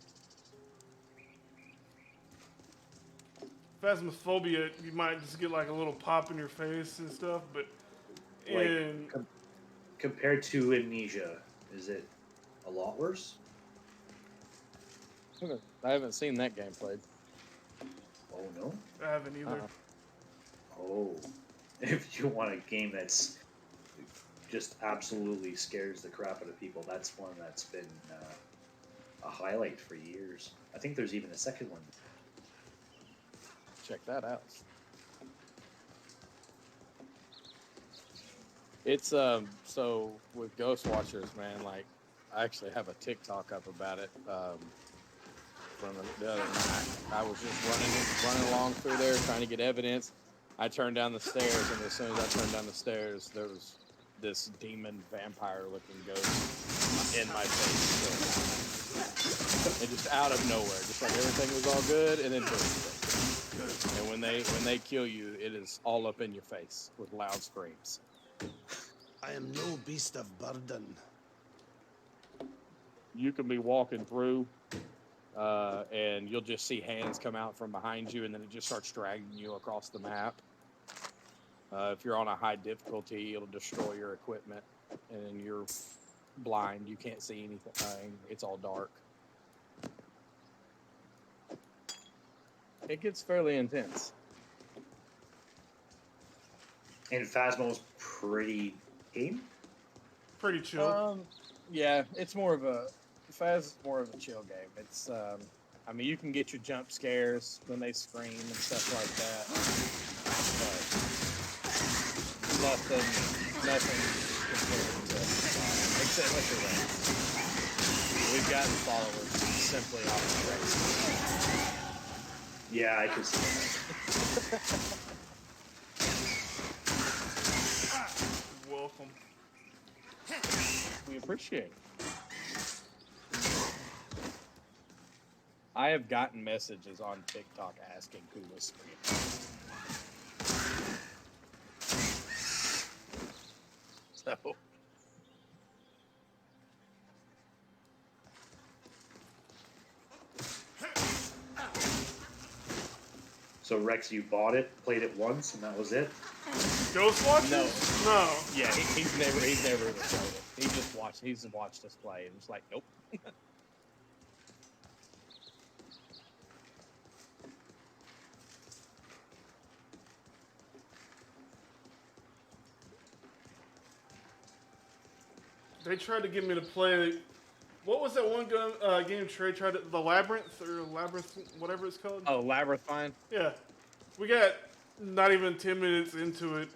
Phasmophobia, you might just get like a little pop in your face and stuff, but Compared to Amnesia, is it a lot worse? I haven't seen that game played. Oh no? I haven't either. Oh, if you want a game that's just absolutely scares the crap out of people, that's one that's been a highlight for years. I think there's even a second one. Check that out. It's so with Ghost Watchers, man, like I actually have a TikTok up about it. From the other night, I was just running along through there trying to get evidence. I turned down the stairs, and as soon as I turned down the stairs, there was this demon vampire-looking ghost in my face. And just out of nowhere, just like everything was all good, and then boom. And when they kill you, it is all up in your face with loud screams. I am no beast of burden. You can be walking through, and you'll just see hands come out from behind you, and then it just starts dragging you across the map. If you're on a high difficulty, it'll destroy your equipment, and you're blind. You can't see anything. It's all dark. It gets fairly intense. And Phasmo's pretty tame? Pretty chill. Yeah, it's more of a Faz is more of a chill game. It's, I mean, you can get your jump scares when they scream and stuff like that, but nothing compared to except with the ranks. We've gotten followers simply off the ranks. Yeah, I can see that. Welcome. We appreciate it. I have gotten messages on TikTok asking who was streaming. So. So Rex, you bought it, played it once, and that was it? Ghost Watchers? No. No. Yeah, he's never even played it. He's watched us play and was like, nope. They tried to get me to play. What was that one game Trey tried to, the Labyrinth or Labyrinth, whatever it's called? Oh, Labyrinthine? Yeah. We got not even 10 minutes into it,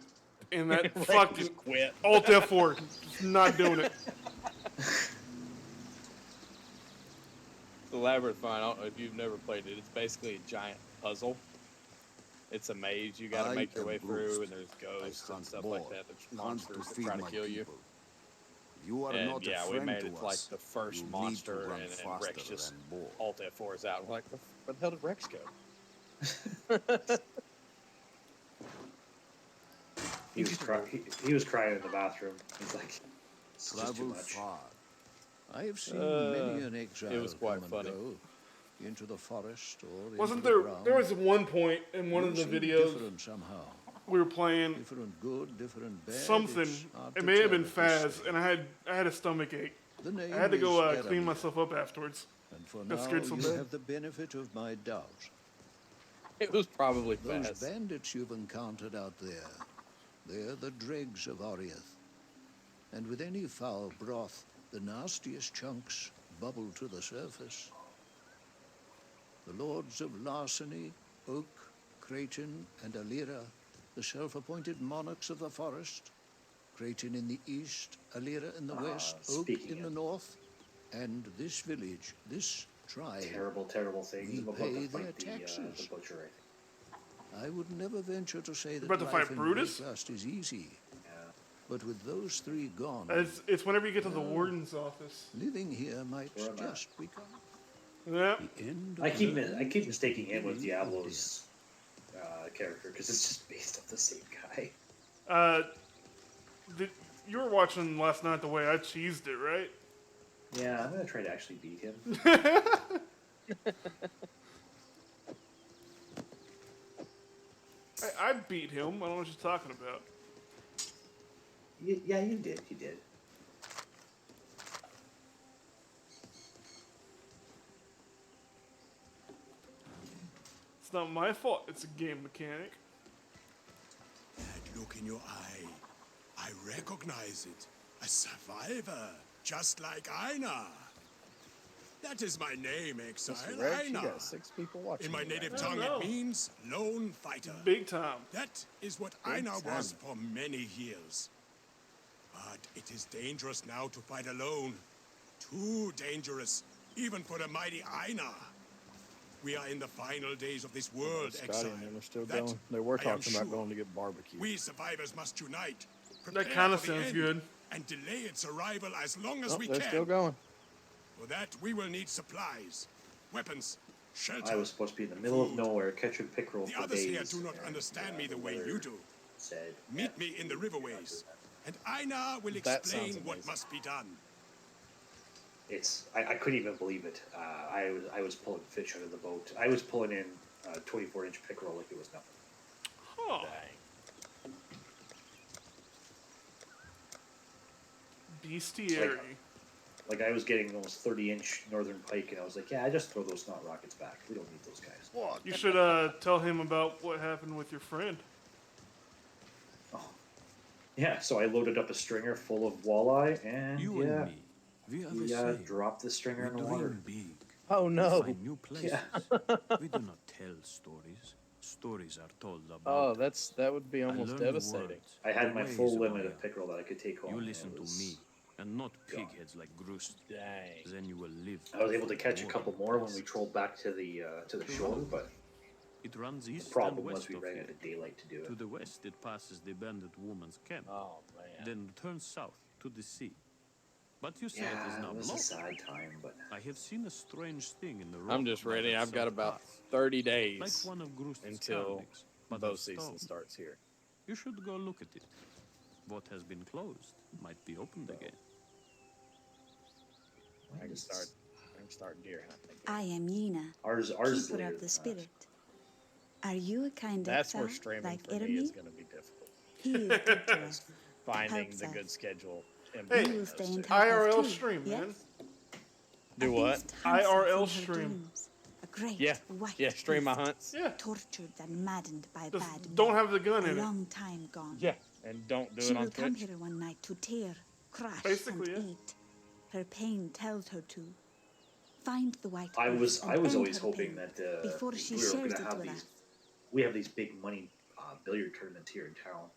and that Ray fucking just quit. Alt F4, just not doing it. The Labyrinthine, I don't know if you've never played it. It's basically a giant puzzle. It's a maze you got to make your way through, and there's ghosts and stuff like that. There's monsters that try to kill you. You are And not yeah, a we friend made to it to like us. the first You need monster, to run and faster Rex just than Boar. Alt F4's out. I'm like, where the hell did Rex go? He was crying in the bathroom. He's like, it's just too Travel much. far. I have seen many an exile it was quite come funny. and go into the forest or Wasn't into there, the ground. there was one point in one You of the seem videos different somehow. we were playing Different good, different bad. something. It's hard It to may have tell been at this Faz, stage. and I had a stomach ache. The name I had to go is clean Erebor, myself up afterwards. and for got now scared so you bad. have the benefit of my doubt. It was probably Those fast. bandits you've encountered out there, they're the dregs of Oriath. And with any foul broth, the nastiest chunks bubble to the surface. The lords of Larceny, Oak, Creighton, and Alira, the self-appointed monarchs of the forest, Creighton in the east, Alira in the west, Oak speaking in the of- north, and this village, this tribe. Terrible, terrible things. We I'm about pay to their fight the taxes. butcher, I think. I would never venture to say that about to life fight in Brutus? Belfast is easy, Yeah. but with those three gone, It's whenever you get to the warden's office. living here might Where am I? just become Yeah. the end of I keep learning mistaking him with the beginning of Diablo's character because it's just based off the same guy. You were watching last night the way I cheesed it, right? Yeah, I'm gonna try to actually beat him. I beat him. I don't know what you're talking about. Yeah, you did. You did. It's not my fault. It's a game mechanic. That look in your eye. I recognize it. A survivor, just like Einar. That is my name, exile. Mr. Rex, you Einar. got 6 people watching. In my you right native now. tongue, know. it means lone fighter. Big time. That is what Big Einar was time. for many years. But it is dangerous now to fight alone. Too dangerous, even for the mighty Einar. We are in the final days of this world, Scotty exile. and them are still That going. They were I am talking about sure. going to get barbecue. We survivors must unite. That prepare kind of for the sounds end, good. And delay its arrival as long as Oh, we they're can. still going. For that, we will need supplies, weapons, shelter. I was supposed to be in the middle of Food. nowhere catching pickerel The for others days. here do not and, understand me the way weather you do. Said, Meet me in the riverways, and Einar will That sounds explain what amazing. must be done. I couldn't even believe it. I was pulling fish out of the boat. I was pulling in 24-inch pickerel like it was nothing. Huh. Bestiary. Like I was getting almost 30-inch northern pike, and I was like, yeah, I just throw those snot rockets back. We don't need those guys. What? You should tell him about what happened with your friend. Oh. Yeah, so I loaded up a stringer full of walleye, and You yeah, and me, We have You a gotta saying. drop the stringer in We the water. dream big. Oh We no! find new places. Yeah. We do not tell stories. Stories are told about. Oh, that would be I almost learn the devastating. words, I had the my ways full of limit Arya. of pickerel that I could take home. You and listen it to was me, and not gone. pigheads like Grust. Dang. Then you will live. I was able to catch a more couple in more when we places. trolled back to the The shore, road. but It runs the east and problem was west we of ran here. out of daylight to do To it. the west, it passes the bandit woman's camp. Oh man. Then turns south to the sea. But you say it is Yeah, now it was a blocked. sad time, but I have seen a strange thing in the road. I'm just by ready. that I've got south about path, 30 like days one of Grust's until carvings, but bow of stone. season starts here. You should go look at it. What has been closed might be opened again. I can start deer hunting. I am Yena, ours is keeper later of the than spirit. Are you a kind That's where exile streaming like for me is Ermi? going to be difficult. He is good to us. Finding Helps the us. good schedule. in Hey, You will those stay in two. touch IRL too, stream, yes? man. Do A what? beast hunts us IRL in her stream. dreams. A great Yeah, white yeah. Stream my beast, hunts. Yeah. tortured and maddened by Just bad don't men. have the gun A in it. long time gone. Yeah, and don't do She it on will come Twitch. here one night to tear, crush, Basically, and yeah. eat. Her pain tells her to. Find the white I beast was and always end her hoping pain that before she we were shares gonna it have with these. us. We have these big money billiard tournaments here in town,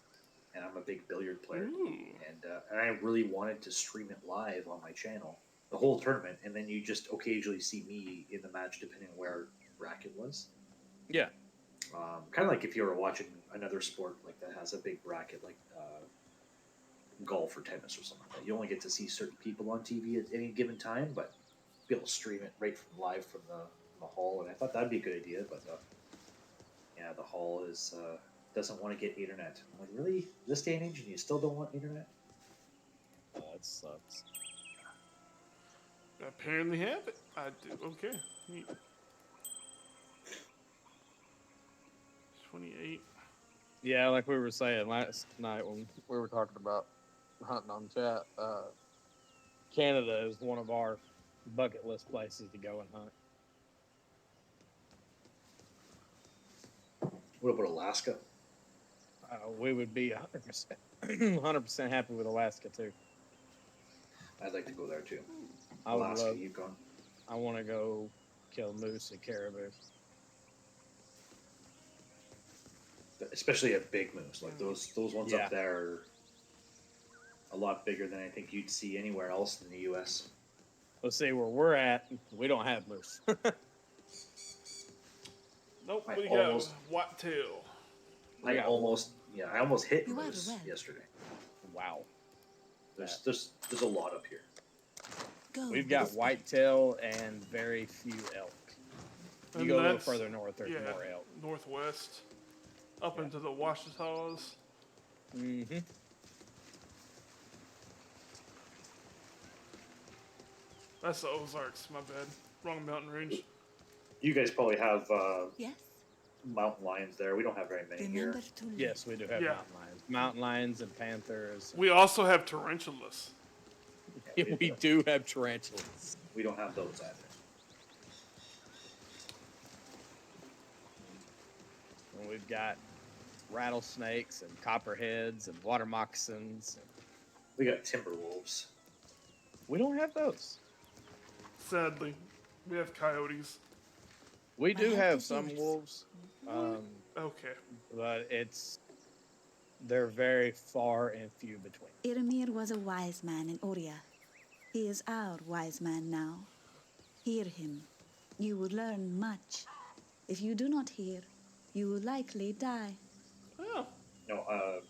and I'm a big billiard player, and I really wanted to stream it live on my channel, the whole tournament, and then you just occasionally see me in the match depending on where bracket was. Yeah. Kind of like if you were watching another sport like that has a big bracket, like golf or tennis or something like that. You only get to see certain people on TV at any given time, but be able to stream it right from live from the hall. And I thought that'd be a good idea, but yeah, the hall is doesn't want to get internet. I'm like, really? This day and age, and you still don't want internet? That sucks. Apparently have it. I do. Okay. Neat. 28. Yeah, like we were saying last night when we were talking about hunting on chat, Canada is one of our bucket list places to go and hunt. What about Alaska? We would be 100%, 100% happy with Alaska too. I'd like to go there too. I would Alaska, love. Yukon. I want to go kill moose and caribou. Especially a big moose, like those ones Yeah. up there are a lot bigger than I think you'd see anywhere else in the U.S. Let's see where we're at. We don't have moose. Nope, I we almost- got whitetail. I almost hit You are moose well. yesterday. Wow. There's a lot up here. Go We've got with whitetail and very few elk. You And go a little that's- further north, there's yeah, more elk. northwest, up into the Ouachitas. Mm-hmm. That's the Ozarks. My bad. Wrong mountain range. You guys probably have Yes. mountain lions there. We don't have very many Remember here. to live. Yes, we do have Yeah. mountain lions. Mountain lions and panthers. We also have tarantulas. We do have tarantulas. We don't have those either. And we've got rattlesnakes and copperheads and water moccasins. We got timber wolves. We don't have those. Sadly, we have coyotes. We My do health have is some yours. wolves, Okay. but they're very far and few between. Iramir was a wise man in Oria. He is our wise man now. Hear him. You will learn much. If you do not hear, you will likely die. Oh, No,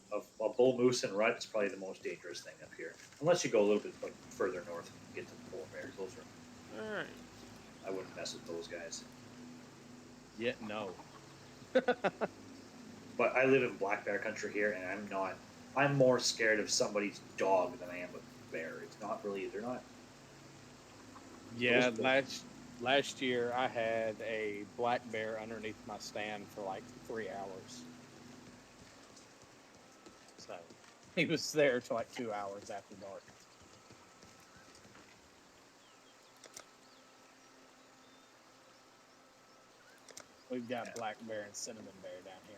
a bull moose and rut is probably the most dangerous thing up here. Unless you go a little bit further north and get to the polar bears. Those are, all right. I wouldn't mess with those guys. Yet no. But I live in black bear country here, and I'm more scared of somebody's dog than I am of a bear. It's not really, they're not. Yeah, Those- last year I had a black bear underneath my stand for like 3 hours. So he was there till like 2 hours after dark. We've got black bear and cinnamon bear down here.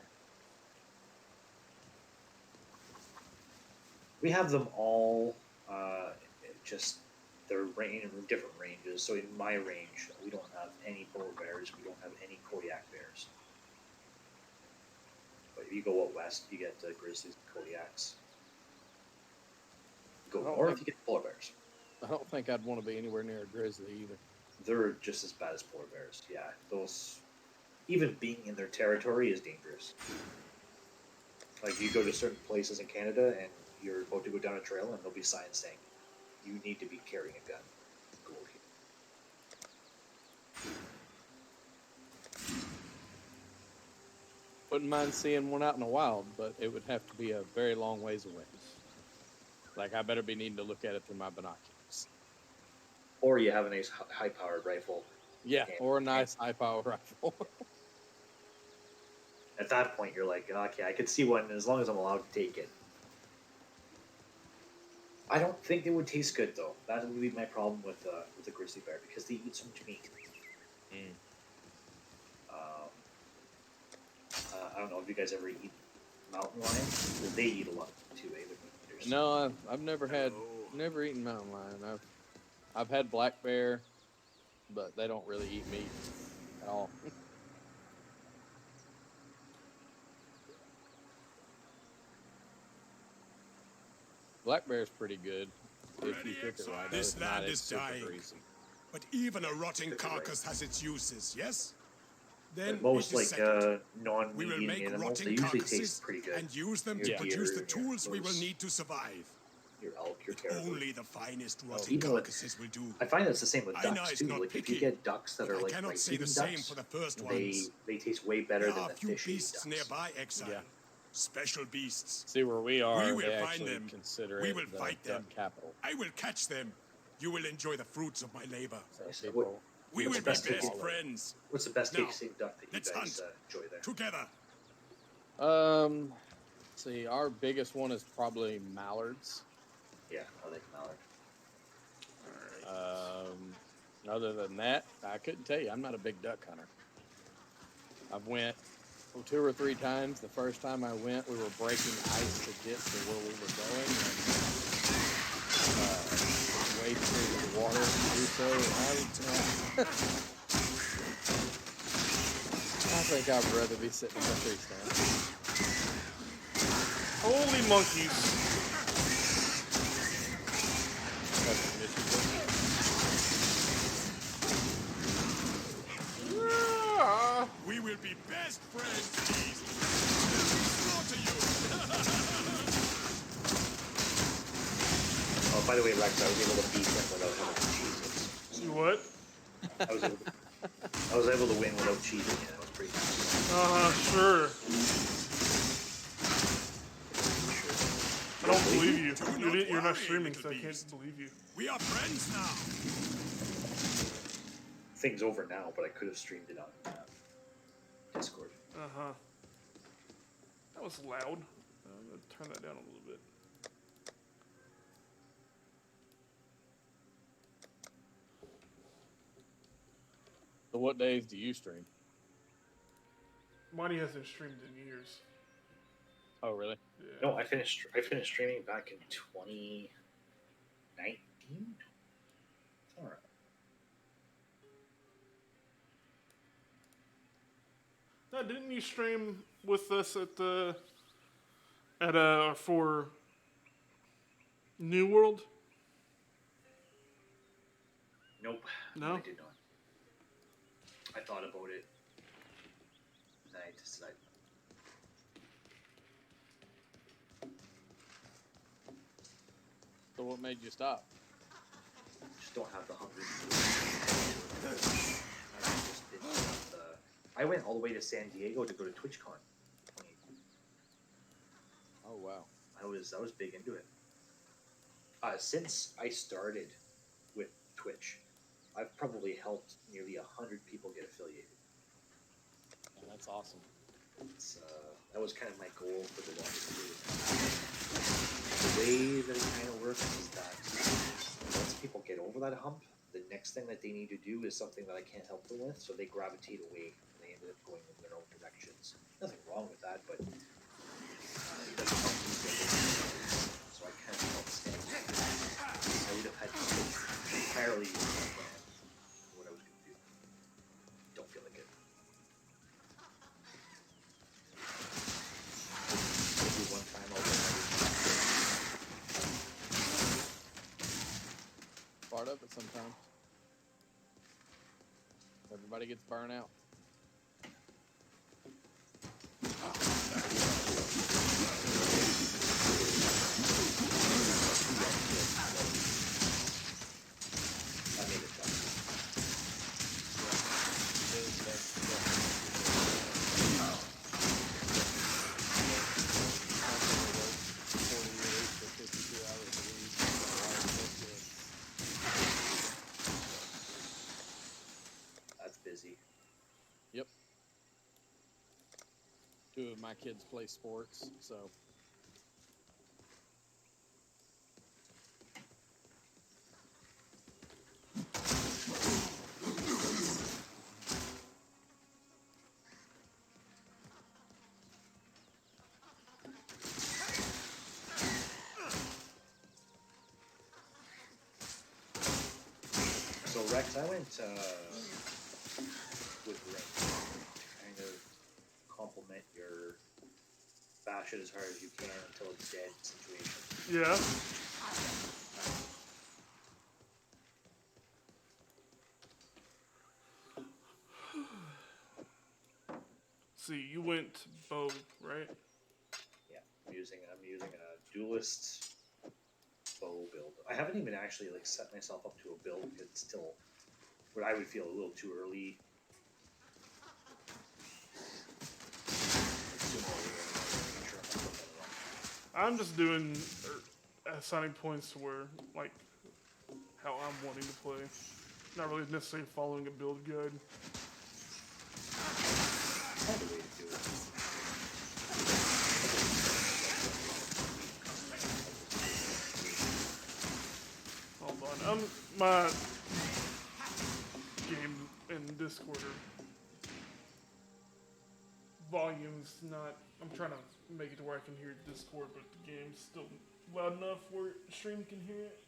We have them all. Just they're in different ranges. So in my range, we don't have any polar bears. We don't have any Kodiak bears. But if you go out west, you get grizzlies and Kodiaks. Go north, you get polar bears. I don't think I'd want to be anywhere near a grizzly either. They're just as bad as polar bears. Yeah, those. Even being in their territory is dangerous. Like you go to certain places in Canada and you're about to go down a trail and there'll be signs saying you need to be carrying a gun. Go here. Wouldn't mind seeing one out in the wild, but it would have to be a very long ways away. Like I better be needing to look at it through my binoculars. Or you have a nice high-powered rifle. Yeah, or a nice high-power rifle. At that point, you're like, okay, I could see one as long as I'm allowed to take it. I don't think they would taste good, though. That would be my problem with the grizzly bear, because they eat so much meat. I don't know if you guys ever eat mountain lion. They eat a lot, too, eh? No, I've never eaten mountain lion. I've had black bear, but they don't really eat meat at all. Black bear's pretty good if you cook it right. This land is super dying, greasy. but even a rotting carcass has its uses. Yes. Then most it is like settled. non-meat We will eating make animals, they rotting usually carcasses taste pretty good. and use them Your to produce the deer, tools we will those- need to survive. Your elk, your But caribou. only the finest rotting Even with- carcasses will do. I find that's the same with Aina ducks is too. not Like if picky, you get ducks that but are I like cannot rice say the eating same ducks, for the first they ones. taste way better There than are the a few fish eating beasts ducks. nearby, Exile. Yeah. Special beasts. See where we are, We will they find actually them. consider We it will the fight duck them. capital. I will catch them. You will enjoy the fruits of my labor. So We what's will the be best best tasting- friends. What's the best Now, tasting duck that you let's guys hunt. enjoy there? Together. See, our biggest one is probably mallards. Yeah, I like mallard. Other than that, I couldn't tell you. I'm not a big duck hunter. I've went 2 or 3 times. The first time I went, we were breaking ice to get to where we were going, and wade through the water to do so. I think I'd rather be sitting in a tree stand. Holy monkeys. That's an issue. Ah. We will be best friends, beast. Slaughter you. Oh, by the way, Rex, I was able to beat them without having cheeses. You what? I was able to win without cheating. Yeah, that was pretty nice. Sure. I don't believe you. You're not worry, streaming, little so I can't beast. believe you. We are friends now. Thing's over now, but I could have streamed it on Discord. That was loud. I'm gonna turn that down a little bit. So what days do you stream? Monty hasn't streamed in years. Oh, really? No, I finished streaming back in 2019. All right. No, didn't you stream with us at for New World? Nope. No? I did not. I thought about it. And I decided. So what made you stop? Just don't have the hunger. I just didn't have the. I went all the way to San Diego to go to TwitchCon. 2018. Oh, wow. I was big into it. Since I started with Twitch, I've probably helped nearly 100 people get affiliated. Yeah, that's awesome. It's, that was kind of my goal for the longest period. The way that it kind of works is that once people get over that hump, the next thing that they need to do is something that I can't help them with, so they gravitate away and they end up going in their own directions. Nothing wrong with that, but it doesn't help me get over. So I kind of help stand. I would have had to entirely planned what I was going to do. Don't feel like it. Maybe one time I'll get Part of it sometimes. Everybody gets burnt out. I made it tough. That's busy. Yep. 2 of my kids play sports, so So Rex, I went with Rex, kind of compliment your bash it as hard as you can until it's dead situation. Yeah. See, you went bow, right? Yeah, I'm using a duelist bow build. I haven't even actually like set myself up to a build because it's still what I would feel a little too early. I'm just doing assigning points to where, like, how I'm wanting to play. Not really necessarily following a build guide. That's the way to do it. Hold on. My game in Discord volume's not. I'm trying to make it to where I can hear Discord, but the game's still loud enough where stream can hear it.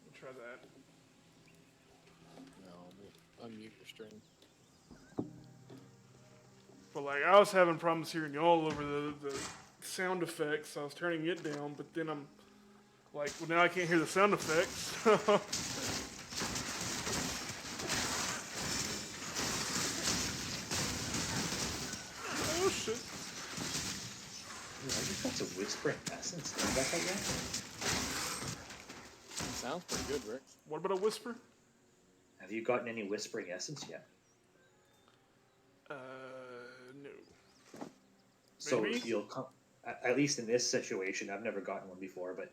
We'll try that. no, we'll unmute your stream. But like, I was having problems hearing y'all over the sound effects. I was turning it down, but then I'm like, well, now I can't hear the sound effects. Oh shit! I just got some whispering essence. You got that yet? Sounds pretty good, Rick. What about a whisper? Have you gotten any whispering essence yet? No. So Maybe? you'll come. At least in this situation, I've never gotten one before, but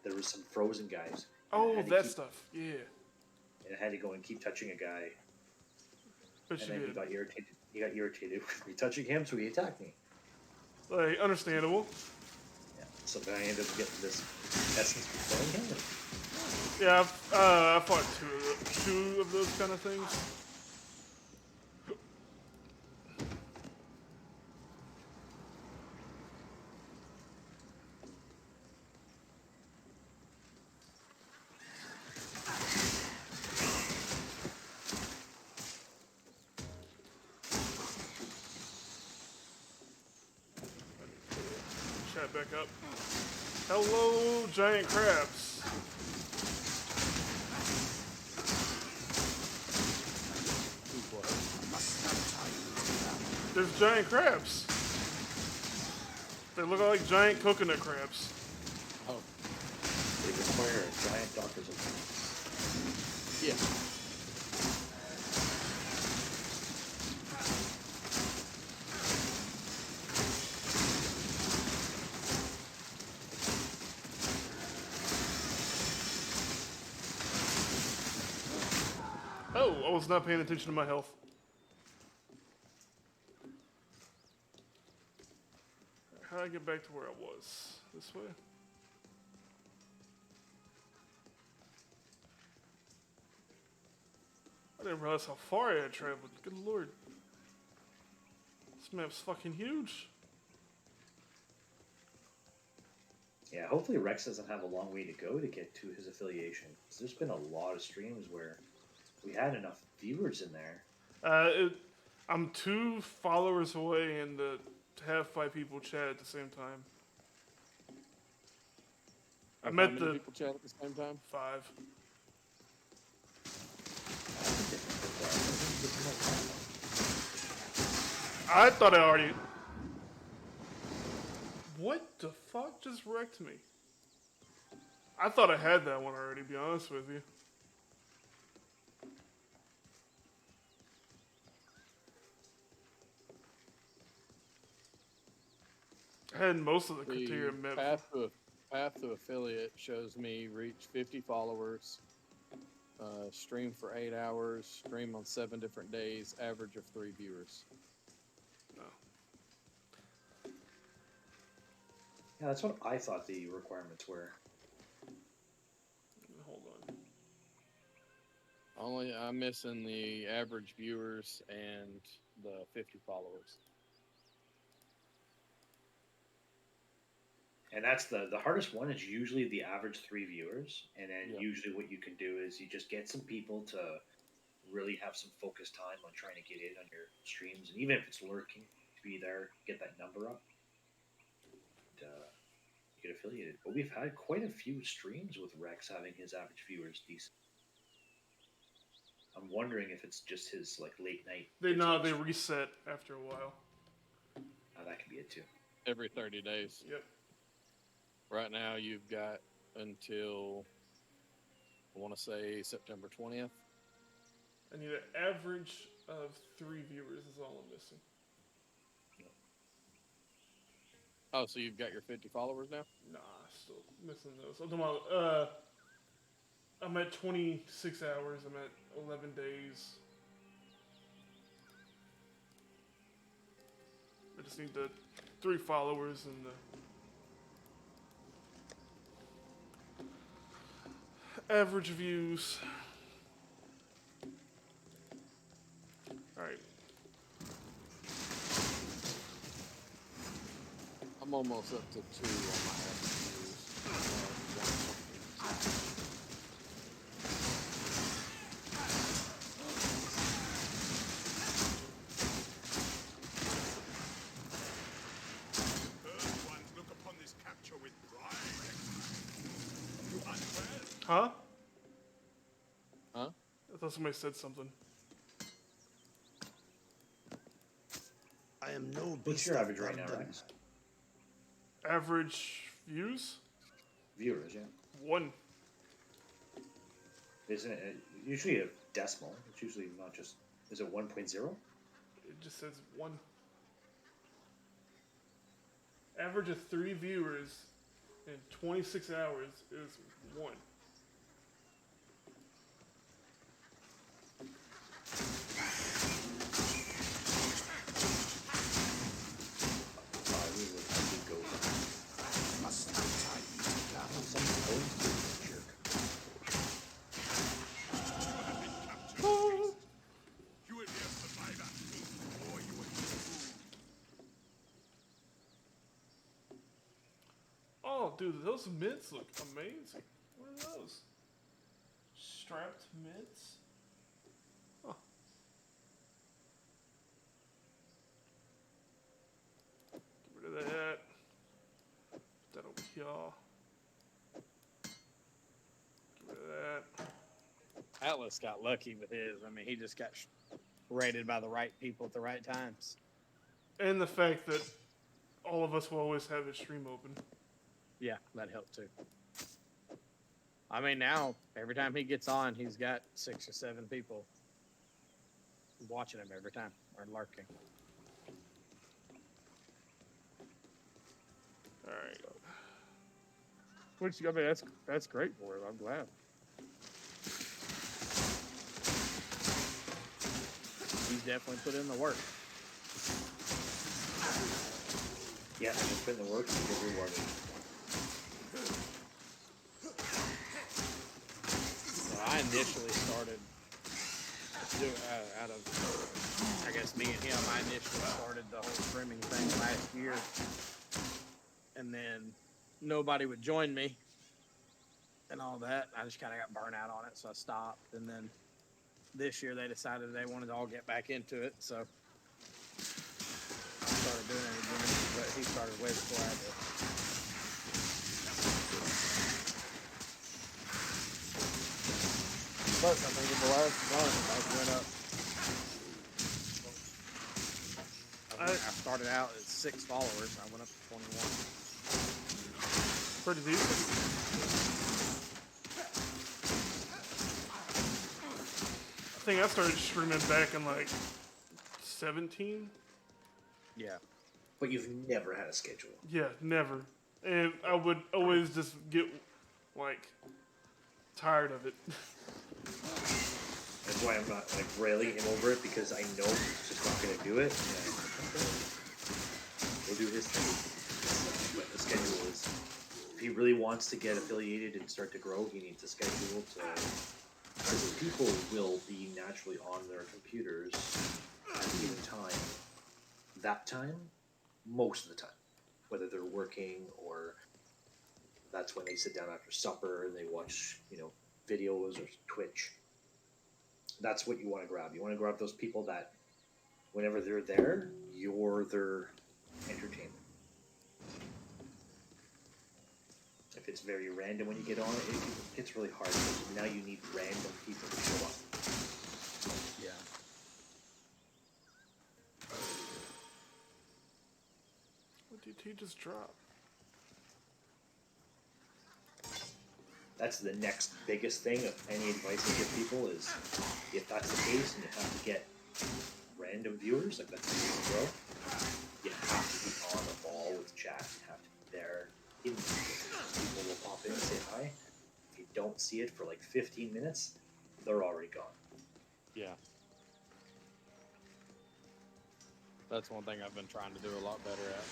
there was some frozen guys. Oh, that stuff. Yeah. And I had to go and keep touching a guy, But and you then he did. got irritated. He got irritated with me touching him, so he attacked me. Like, understandable. Yeah. So then I ended up getting this essence for killing him. Yeah, I fought two of those kind of things. Chat back up. Hello, giant crabs. There's giant crabs. They look like giant coconut crabs. Oh, They require a giant doctor's appointment. yeah. Oh, I was not paying attention to my health. How do I get back to where I was? This way? I didn't realize how far I had traveled. Good lord. This map's fucking huge. Yeah, hopefully Rex doesn't have a long way to go to get to his affiliation. 'Cause there's been a lot of streams where we had enough viewers in there. I'm 2 followers away, and to have 5 people chat at the same time. I How met many the people chat at the same time? 5. I thought I already. What the fuck just wrecked me? I thought I had that one already, to be honest with you. I had most of the criteria met. Path to affiliate shows me reach 50 followers, stream for 8 hours, stream on 7 different days, average of 3 viewers. No. Yeah, that's what I thought the requirements were. Hold on. I'm missing the average viewers and the 50 followers. And that's the hardest one is usually the average 3 viewers. And then Yep. usually what you can do is you just get some people to really have some focused time on trying to get in on your streams. And even if it's lurking, to be there, get that number up. And, you get affiliated. But we've had quite a few streams with Rex having his average viewers decent. I'm wondering if it's just his like late night. They reset after a while. That could be it too. Every 30 days. Yep. Right now, you've got until, I want to say, September 20th. I need an average of 3 viewers is all I'm missing. Oh, so you've got your 50 followers now? Nah, still missing those. I'm talking about, I'm at 26 hours. I'm at 11 days. I just need the 3 followers and the average views. Alright. I'm almost up to 2 on my average views. Earth ones look upon this capture with pride. You hunt well. Huh? Huh? I thought somebody said something. I am no What's beast your of average right now, burden. Rex? Average views? Viewers, yeah. 1. Isn't it usually a decimal? It's usually not just. Is it 1.0? It just says 1. Average of 3 viewers in 26 hours is 1. You will be a survivor, or you will be fooled. Oh, dude, those mitts look amazing. What are those? Strapped mitts? Huh. Get rid of that. Put that over here. Get rid of that. Atlas got lucky with his. I mean, he just got rated by the right people at the right times. And the fact that all of us will always have his stream open. Yeah, that helped too. I mean, now every time he gets on, he's got 6 or 7 people watching him every time or lurking. Alright. Which, I mean, that's great for him. I'm glad. He's definitely put in the work. Yeah, just put in the work and get rewarded. When I initially started doing out of, I guess, me and him, I initially started the whole streaming thing last year. And then nobody would join me and all that. I just kind of got burnt out on it, so I stopped. And then this year they decided they wanted to all get back into it, so I started doing it again. But he started way before I did. Plus, I think in the last month I went up. I started out at 6 followers. I went up to 21. Pretty decent. I think I started streaming back in like 17. Yeah. But you've never had a schedule. Yeah, never. And I would always just get like tired of it. That's why I'm not like railing him over it, because I know he's just not going to do it. And he'll do his thing. But the schedule is, if he really wants to get affiliated and start to grow, he needs a schedule to. Because people will be naturally on their computers at a given time. That time, most of the time, whether they're working or that's when they sit down after supper and they watch, videos or Twitch. That's what you want to grab. You want to grab those people that, whenever they're there, you're their entertainment. If it's very random when you get on it, it gets really hard. Because now you need random people to show up. Yeah. What did he just drop? That's the next biggest thing of any advice I give people is, if that's the case and you have to get random viewers, like that's how you grow, you have to be on the ball with chat. You have to be there in the video. People will pop in and say hi. If you don't see it for like 15 minutes, they're already gone. Yeah. That's one thing I've been trying to do a lot better at.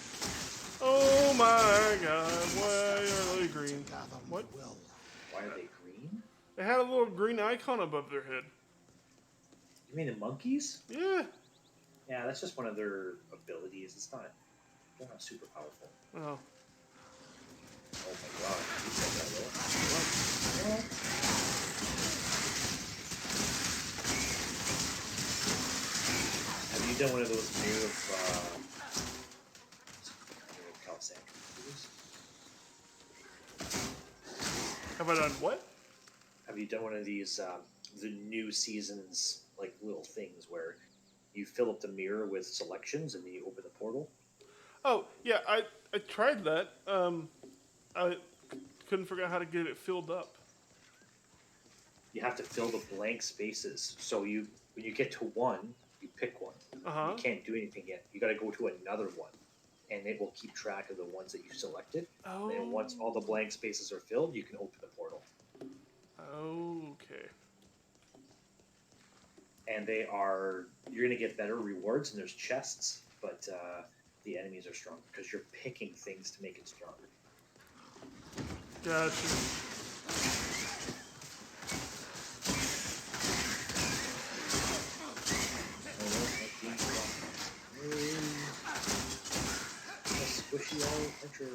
Oh my god, why are they green? What? Why are they green? They had a little green icon above their head. You mean the monkeys? Yeah. Yeah, that's just one of their abilities. They're not super powerful. Oh. Oh my god, you said that, Will. Have you done one of those new Calisandra videos? Have I done what? Have you done one of these, the new seasons, like little things where you fill up the mirror with selections and then you open the portal? Oh, yeah, I tried that. I couldn't figure out how to get it filled up. You have to fill the blank spaces. So when you get to one, you pick one. Uh-huh. You can't do anything yet. You got to go to another one, and it will keep track of the ones that you selected. Oh. And then once all the blank spaces are filled, you can open the portal. Okay. And you're going to get better rewards, and there's chests, but the enemies are stronger because you're picking things to make it stronger. Gotcha. Squishy all Archer.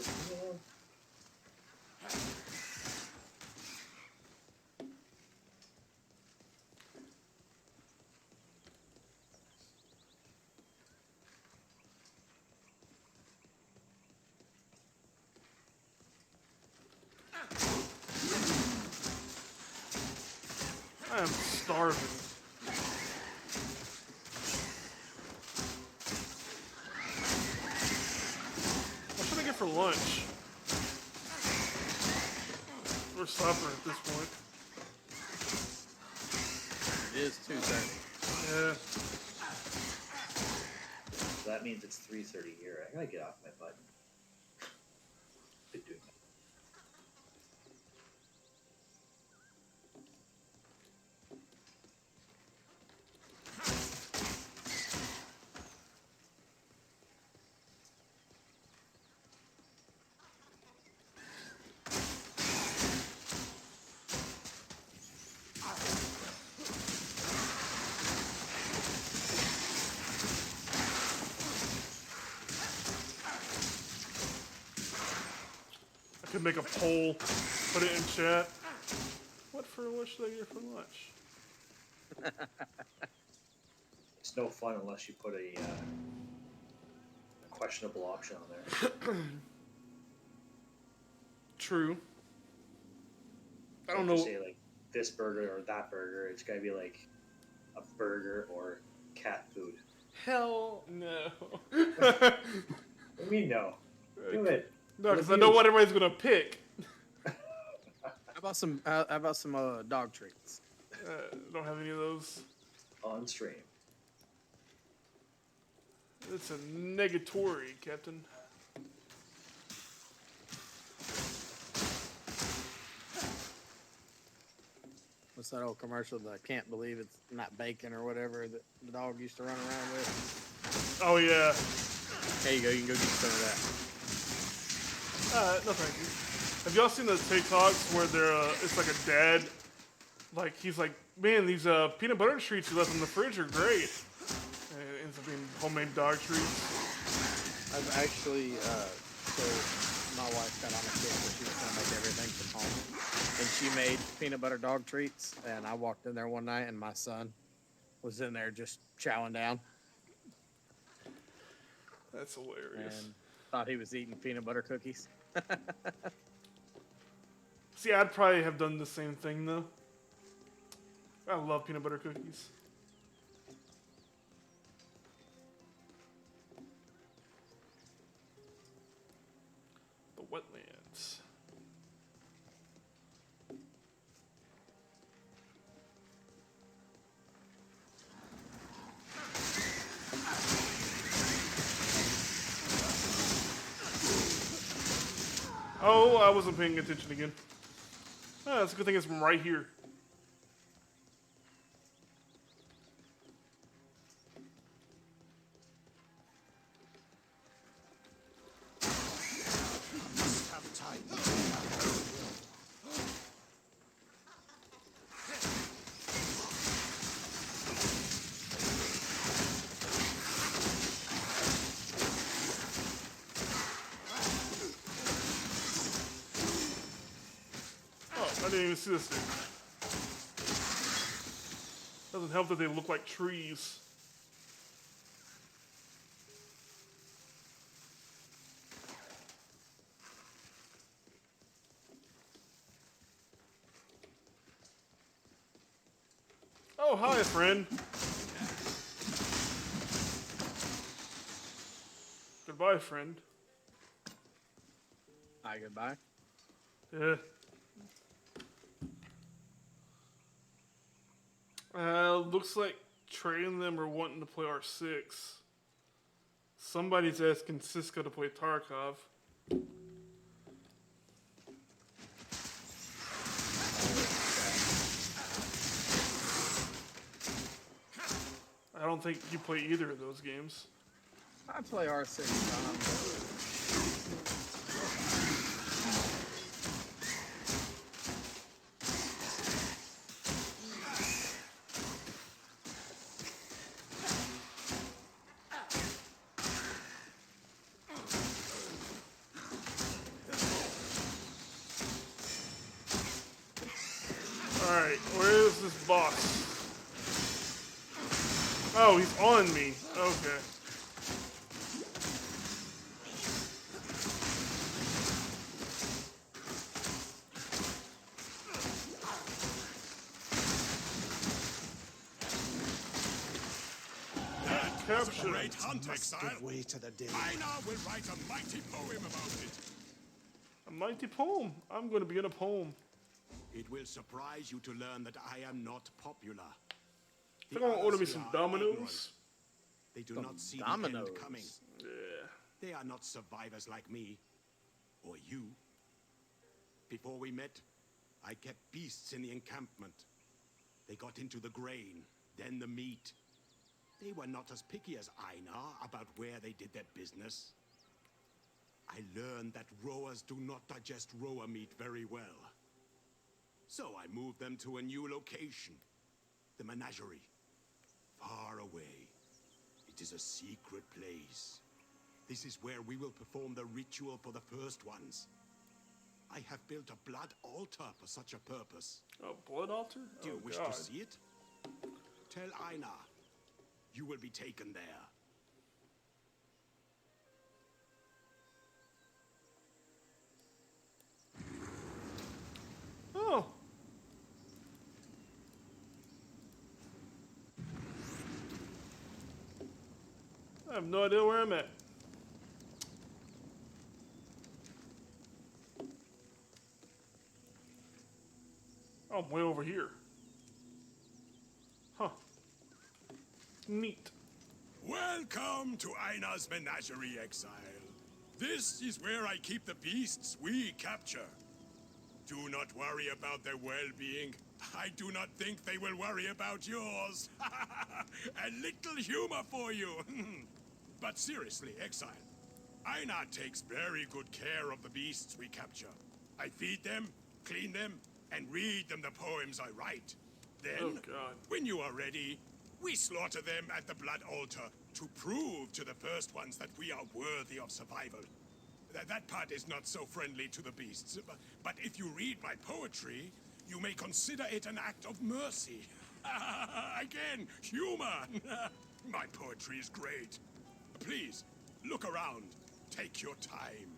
I am starving. What should I get for lunch? Or supper at this point? It is 2:30. Yeah. So that means it's 3:30 here. I gotta get off my butt. Been doing that. could make a poll, put it in chat. What should I get for lunch? It's no fun unless you put a questionable option on there. True. I don't Like know. to say like this burger or that burger. It's gotta be like a burger or cat food. Hell no. What do you mean no? Do it. No, because I know what everybody's gonna pick. How about some dog treats? Don't have any of those. On stream. It's a negatory, Captain. What's that old commercial that I can't believe it's not bacon or whatever that the dog used to run around with? Oh yeah. There you go. You can go get some of that. No thank you. Have y'all seen the TikToks where it's like a dad, like he's like, man, these peanut butter treats you left in the fridge are great. And it ends up being homemade dog treats. I've actually, so my wife got on a kick where she was going to make everything from home. And she made peanut butter dog treats. And I walked in there one night and my son was in there just chowing down. That's hilarious. And thought he was eating peanut butter cookies. See, I'd probably have done the same thing though. I love peanut butter cookies. The wetlands. Oh, I wasn't paying attention again. Ah, that's a good thing it's from right here. I didn't even see this thing. Doesn't help that they look like trees. Oh, hi, friend. Goodbye, friend. Hi, goodbye. Yeah. Looks like Trey and them are wanting to play R6. Somebody's asking Cisco to play Tarkov. I don't think you play either of those games. I play R6. Alright, where is this boss? Oh, he's on me. Okay. Capture. Great hunt, exile. Way to the day. Einar will write a mighty poem about it. A mighty poem. I'm going to be in a poem. It will surprise you to learn that I am not popular. I think I'm going to order me some Dominoes. They do Some not see Dominoes. the end coming. Yeah. They are not survivors like me. Or you. Before we met, I kept beasts in the encampment. They got into the grain, then the meat. They were not as picky as Einar about where they did their business. I learned that rowers do not digest rower meat very well. So I moved them to a new location. The menagerie. Far away. It is a secret place. This is where we will perform the ritual for the first ones. I have built a blood altar for such a purpose. A blood altar? Do you Oh, wish God. to see it? Tell Einar. You will be taken there. Oh. I have no idea where I'm at. Oh, I'm way over here. Huh. Neat. Welcome to Einar's Menagerie, Exile. This is where I keep the beasts we capture. Do not worry about their well-being. I do not think they will worry about yours. A little humor for you. But seriously, Exile, Einar takes very good care of the beasts we capture. I feed them, clean them, and read them the poems I write. Then, Oh, God. when you are ready, we slaughter them at the blood altar to prove to the first ones that we are worthy of survival. That part is not so friendly to the beasts, but if you read my poetry, you may consider it an act of mercy. Again, humor! My poetry is great. Please, look around. Take your time.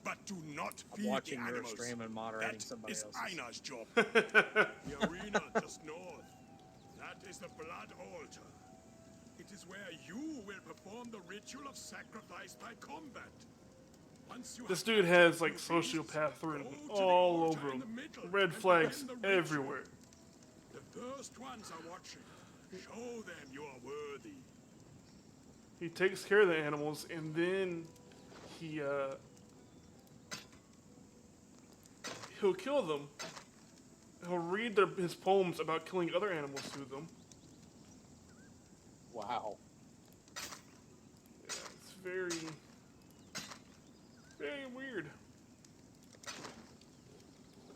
But do not I'm feed watching the your animals. stream and moderating That somebody is else's. Einar's job. The arena just north. That is the blood altar. It is where you will perform the ritual of sacrifice by combat. Once you This have dude has like captured the beasts, sociopath written go to the all altar over in him. the middle Red and flags begin the ritual. everywhere. The first ones are watching. Show them you are worthy. He takes care of the animals and then he'll kill them. He'll read his poems about killing other animals to them. Wow. Yeah, it's very, very weird.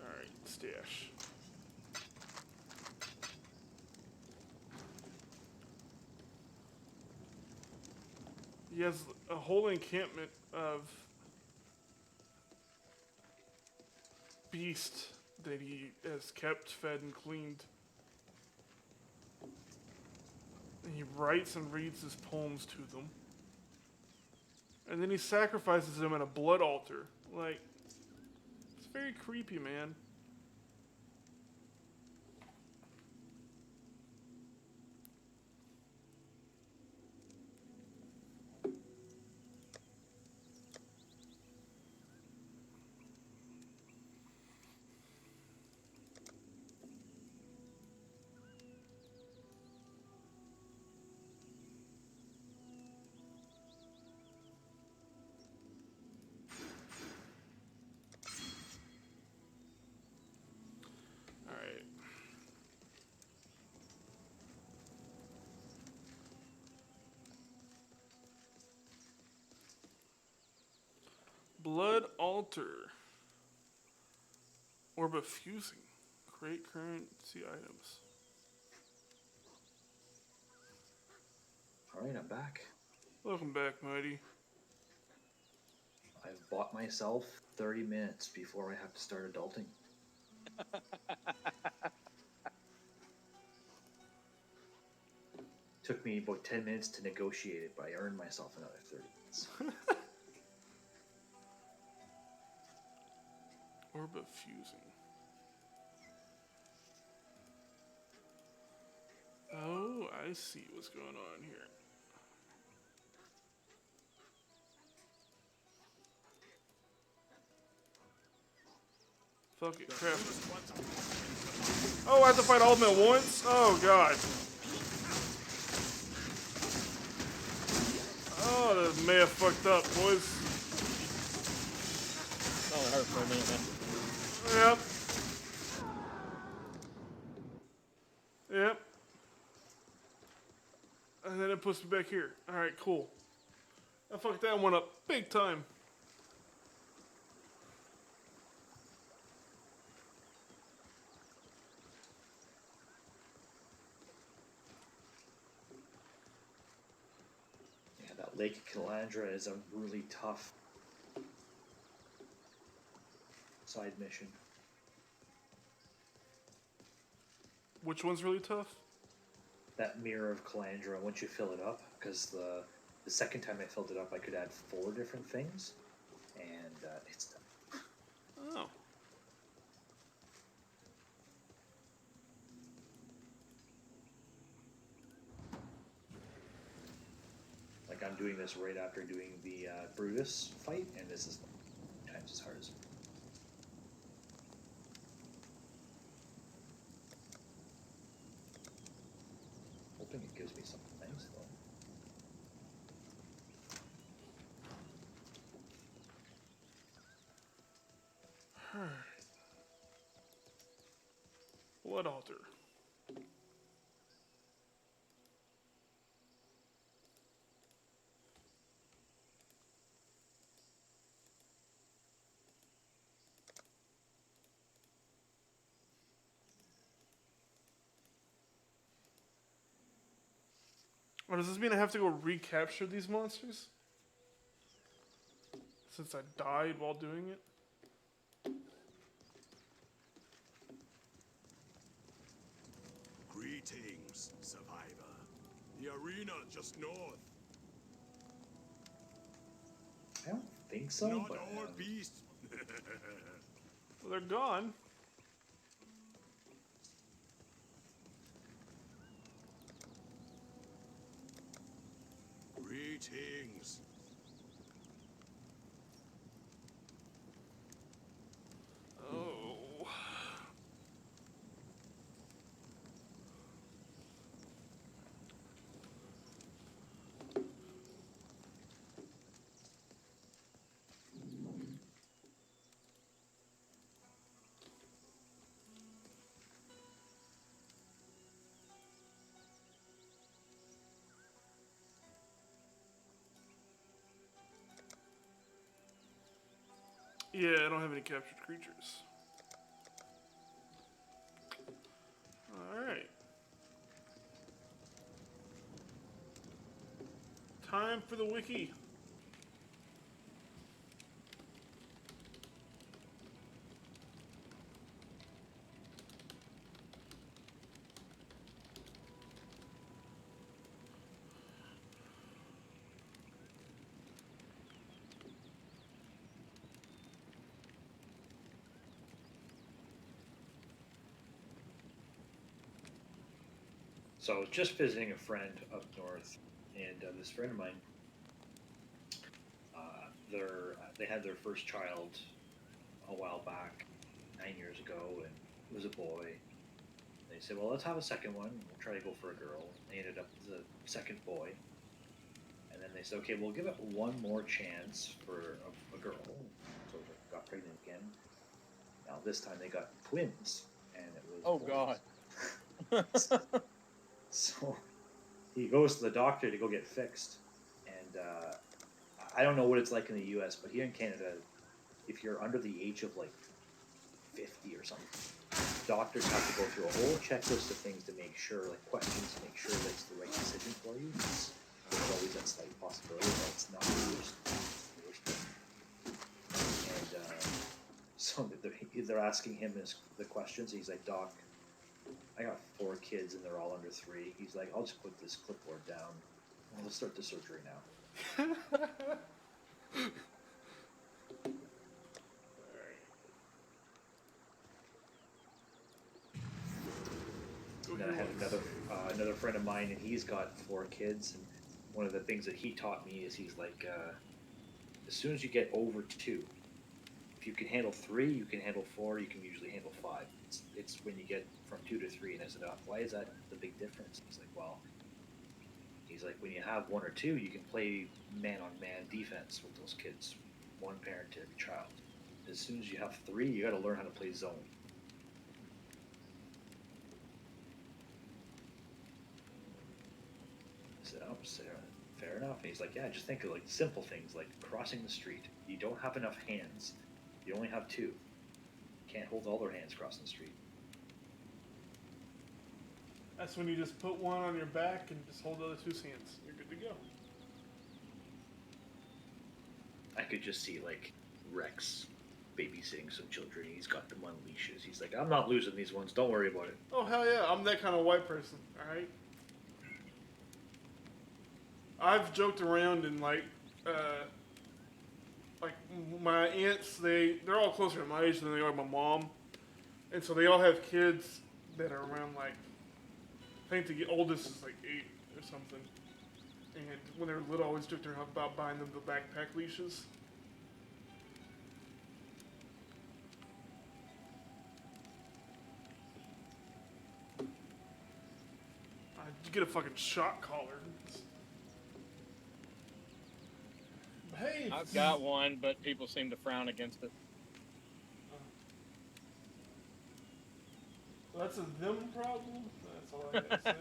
Alright, stash. He has a whole encampment of beasts that he has kept, fed, and cleaned. And he writes and reads his poems to them. And then he sacrifices them at a blood altar. Like, it's very creepy, man. Alright. Blood altar. Orb of fusing. Create currency items. Alright, I'm back. Welcome back, Mighty. I've bought myself 30 minutes before I have to start adulting. Took me about 10 minutes to negotiate it, but I earned myself another 30 minutes. Orb of fusing. Oh, I see what's going on here. Fuck it, crap. Oh, I have to fight all of them at once? Oh, God. Oh, that may have fucked up, boys. That only hurt for a minute, man. Yep. Yep. And then it puts me back here. Alright, cool. I fucked that one up big time. Yeah, that Lake Calandra is a really tough side mission. Which one's really tough? That Mirror of Calandra, once you fill it up, because the second time I filled it up, I could add 4 different things, and it's tough. Oh. Like, I'm doing this right after doing the Brutus fight, and this is times as hard as. Hoping it gives me some things, though. Blood altar. Or does this mean I have to go recapture these monsters? Since I died while doing it? Greetings, survivor. The arena just north. I don't think so, Not but all beasts. Well, they're gone. Greetings. Oh. Yeah, I don't have any captured creatures. Alright. Time for the wiki. So I was just visiting a friend up north, and this friend of mine, they had their first child a while back, 9 years ago, and it was a boy. They said, well, let's have a second one. We'll try to go for a girl. They ended up with a second boy. And then they said, okay, we'll give it one more chance for a girl. So they got pregnant again. Now this time they got twins, and it was Oh boys. God. So he goes to the doctor to go get fixed, and I don't know what it's like in the U.S., but here in Canada, if you're under the age of like 50 or something, doctors have to go through a whole checklist of things to make sure, like questions to make sure that it's the right decision for you. There's always that slight possibility that it's not the worst thing. And so they're asking him the questions. He's like, Doc, I got 4 kids and they're all under 3. He's like, I'll just put this clipboard down and we'll start the surgery now. And then I had another friend of mine, and he's got 4 kids. And one of the things that he taught me is he's like, as soon as you get over 2, if you can handle 3, you can handle 4, you can usually handle 5. It's when you get from 2 to 3, and I said, why is that the big difference? He's like, well, when you have 1 or 2, you can play man-on-man defense with those kids, one parent to every child. As soon as you have 3, you got to learn how to play zone. I said, oh, fair enough. And he's like, yeah, just think of like simple things like crossing the street. You don't have enough hands. You only have 2. You can't hold all their hands crossing the street. That's when you just put one on your back and just hold the other 2's hands. You're good to go. I could just see like Rex babysitting some children. He's got them on leashes. He's like, I'm not losing these ones. Don't worry about it. Oh hell yeah, I'm that kind of white person. All right. I've joked around and like my aunts, they're all closer to my age than they are my mom, and so they all have kids that are around like, I think the oldest is like 8 or something. And when they were little, I always joked around about buying them the backpack leashes. You get a fucking shock collar. Hey, I've got one, but people seem to frown against it. Well, that's a them problem. That's all I gotta say.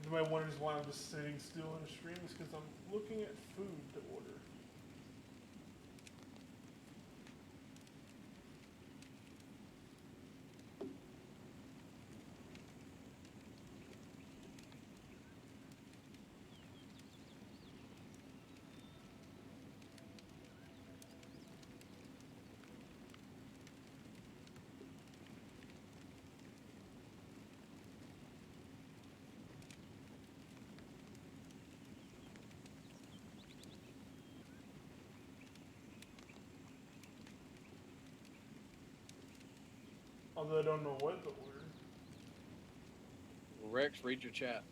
Everybody wonders why I'm just sitting still in a stream. It's because I'm looking at food to order. Although I don't know what to order. Rex, read your chat.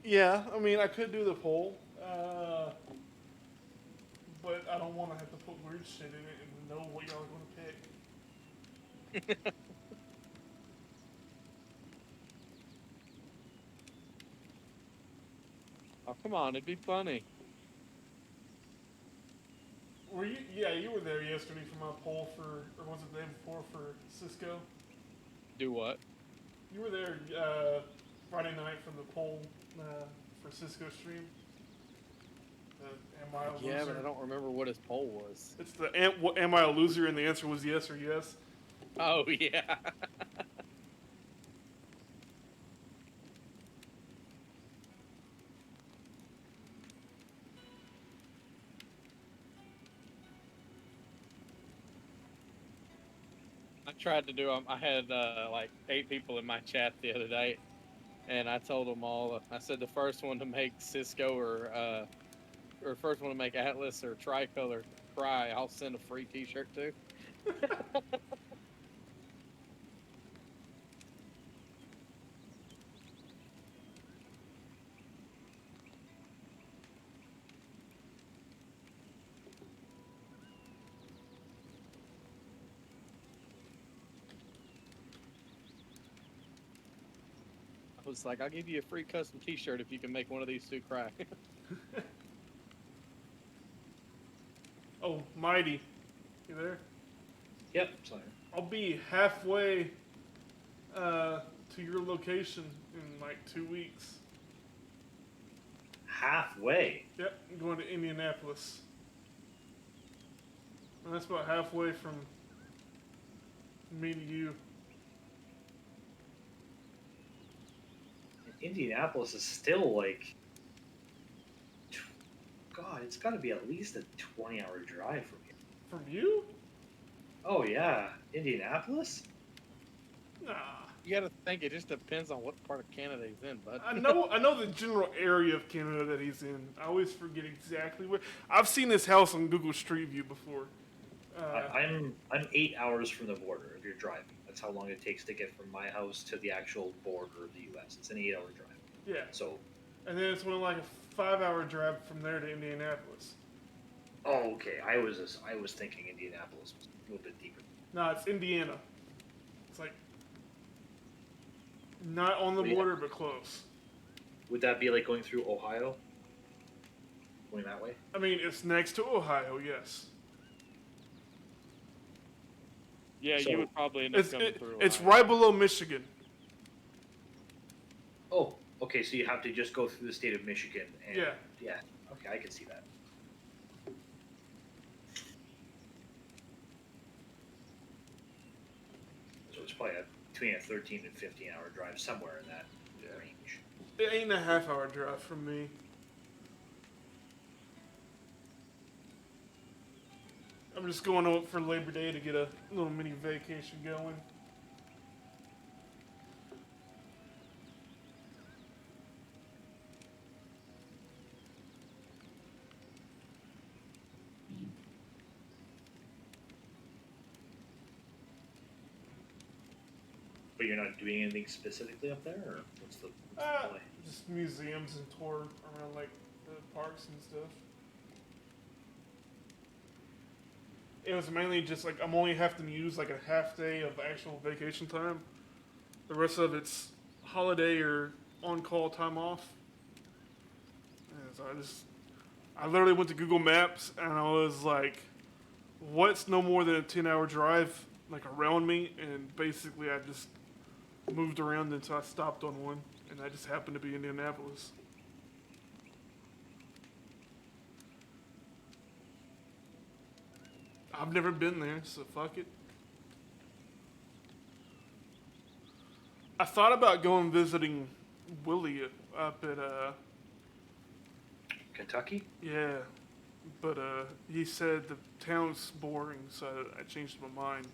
Yeah, I mean, I could do the poll, but I don't want to have to put weird shit in it and know what y'all are going to pick. Oh, come on, it'd be funny. Were you? Yeah, you were there yesterday for my poll for, or was it the day before for Cisco? Do what? You were there Friday night for the poll for Cisco stream. Am I a loser? Yeah, but I don't remember what his poll was. It's the am I a loser? And the answer was yes or yes. Oh, yeah. I tried to do. I had like 8 people in my chat the other day, and I told them all. I said the first one to make Cisco or first one to make Atlas or Tricolor cry, I'll send a free T-shirt to. I was like, I'll give you a free custom T-shirt if you can make one of these 2 cry. Oh, Mighty, you there? Yep, sorry. I'll be halfway to your location in like 2 weeks. Halfway? Yep, I'm going to Indianapolis. And that's about halfway from me to you. Indianapolis is still like, God, it's got to be at least a 20-hour drive from here. From you? Oh yeah, Indianapolis? Nah. You got to think it just depends on what part of Canada he's in, bud. I know the general area of Canada that he's in. I always forget exactly where. I've seen this house on Google Street View before. I'm 8 hours from the border if you're driving. That's how long it takes to get from my house to the actual border of the U.S. It's an 8-hour drive. Yeah. So. And then it's like a 5-hour drive from there to Indianapolis. Oh, okay. I was thinking Indianapolis was a little bit deeper. No, it's Indiana. It's like not on the border, but close. Would that be like going through Ohio? Going that way? I mean, it's next to Ohio, yes. Yeah, you would probably end up coming through. It's right below Michigan. Oh, Okay, so you have to just go through the state of Michigan. And, Yeah. Yeah. Okay, I can see that. So it's probably between a 13 and 15-hour drive, somewhere in that range. 8.5 hour drive from me. I'm just going out for Labor Day to get a little mini vacation going. But you're not doing anything specifically up there, or what's the play? Just museums and tour around like the parks and stuff. It was mainly just like I'm only having to use like a half day of actual vacation time. The rest of it's holiday or on-call time off. And so I literally went to Google Maps and I was like, what's no more than a 10-hour drive like around me? And basically I just moved around until I stopped on one, and I just happened to be in Indianapolis. I've never been there, so fuck it. I thought about going visiting Willie up at Kentucky? yeah, but he said the town's boring, so I changed my mind.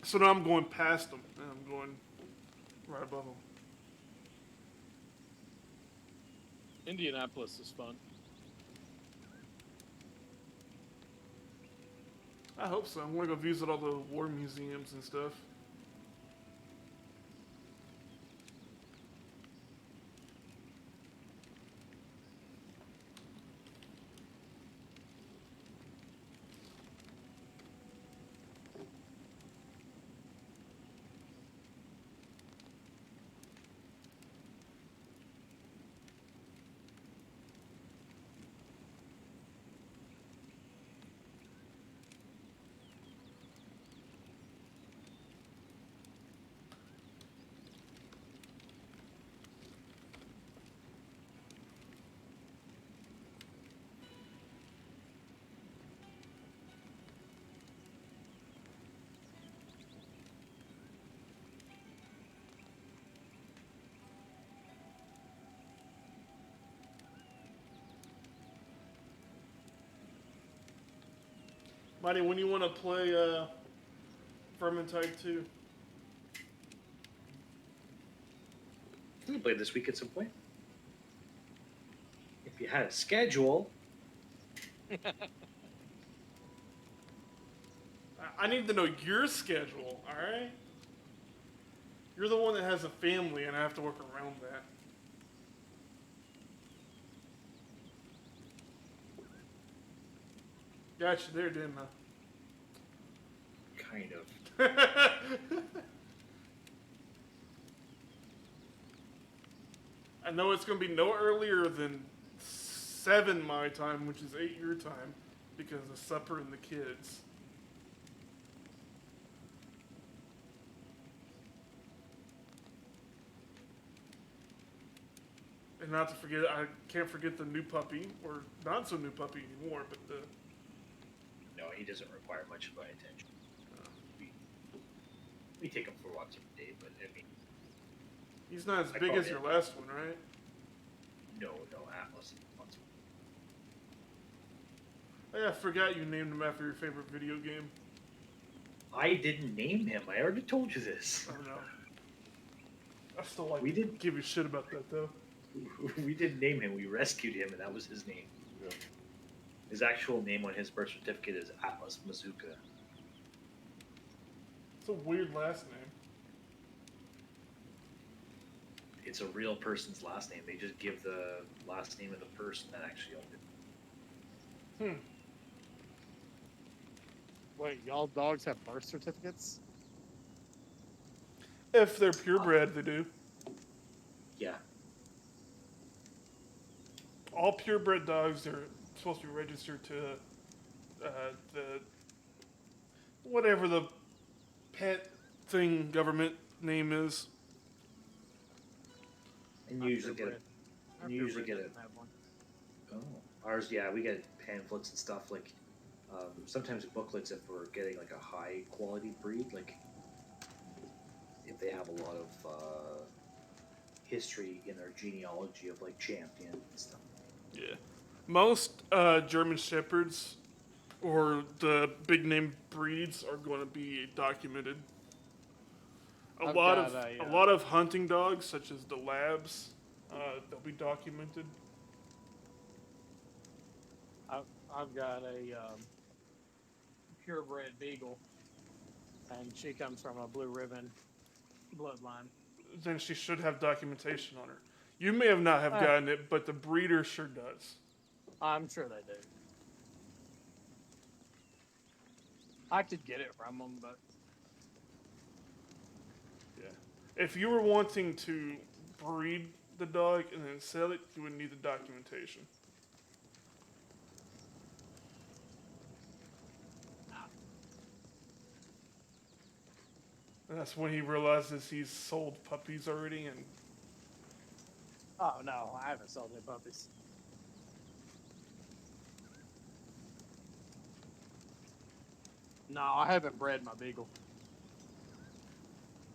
So now I'm going past them, and I'm going right above them. Indianapolis is fun. I hope so. I'm gonna go visit all the war museums and stuff. Mighty, when you want to play Vermintide 2? We can play this week at some point. If you had a schedule. I need to know your schedule, alright? You're the one that has a family, and I have to work around that. Got you there, didn't I? Kind of. I know it's going to be no earlier than 7 my time, which is 8 your time, because of supper and the kids. And not to forget, I can't forget the new puppy, or not so new puppy anymore, but the... No, he doesn't require much of my attention. We take him for walks every day, but I mean... He's not as big as your last one, right? No, Atlas. Oh, yeah, I forgot you named him after your favorite video game. I didn't name him. I already told you this. I don't know. I still like We to did- give you shit about that, though. We didn't name him. We rescued him, and that was his name. Yeah. His actual name on his birth certificate is Atlas Mazuka. It's a weird last name. It's a real person's last name. They just give the last name of the person that actually owned it. Wait, y'all dogs have birth certificates? If they're purebred, they do. Yeah. All purebred dogs are supposed to be registered to the whatever the pet thing government name is. And you usually get Red- it. You usually get Red it. doesn't have one. Oh, ours, yeah, we get pamphlets and stuff like. Sometimes booklets if we're getting like a high quality breed, like if they have a lot of history in their genealogy of like champion and stuff. Yeah. Most German Shepherds or the big name breeds are going to be documented. A I've lot got of a, a lot of hunting dogs, such as the labs, they'll be documented. I've got a purebred beagle, and she comes from a blue ribbon bloodline. Then she should have documentation on her. You may have not have gotten it, but the breeder sure does. I'm sure they do. I could get it from them, but Yeah. If you were wanting to breed the dog and then sell it, you would need the documentation. And that's when he realizes he's sold puppies already, and oh no, I haven't sold any puppies. No, I haven't bred my beagle.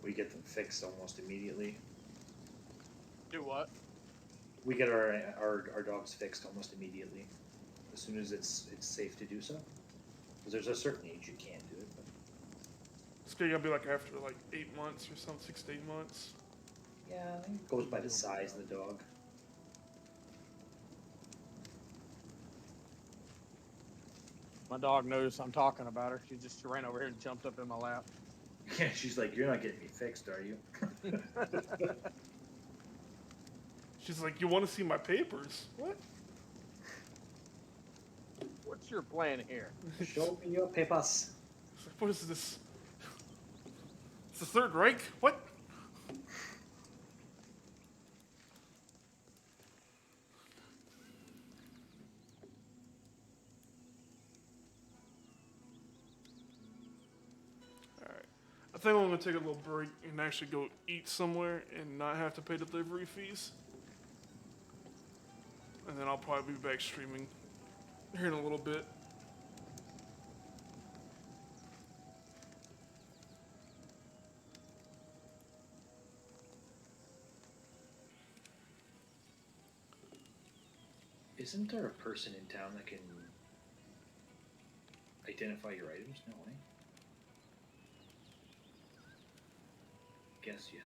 We get them fixed almost immediately. Do what? We get our dogs fixed almost immediately, as soon as it's safe to do so. Because there's a certain age you can't do it. But it's gonna be like after like 8 months or something, 6 to 8 months. yeah, I think it goes by the size of the dog. My dog knows I'm talking about her. She just ran over here and jumped up in my lap. Yeah, she's like, "You're not getting me fixed, are you?" She's like, "You want to see my papers?" What? What's your plan here? Show me your papers. It's like, what is this? It's the Third Reich? What? Alright. I think I'm going to take a little break and actually go eat somewhere and not have to pay delivery fees. And then I'll probably be back streaming here in a little bit. Isn't there a person in town that can identify your items? No, eh? Guess you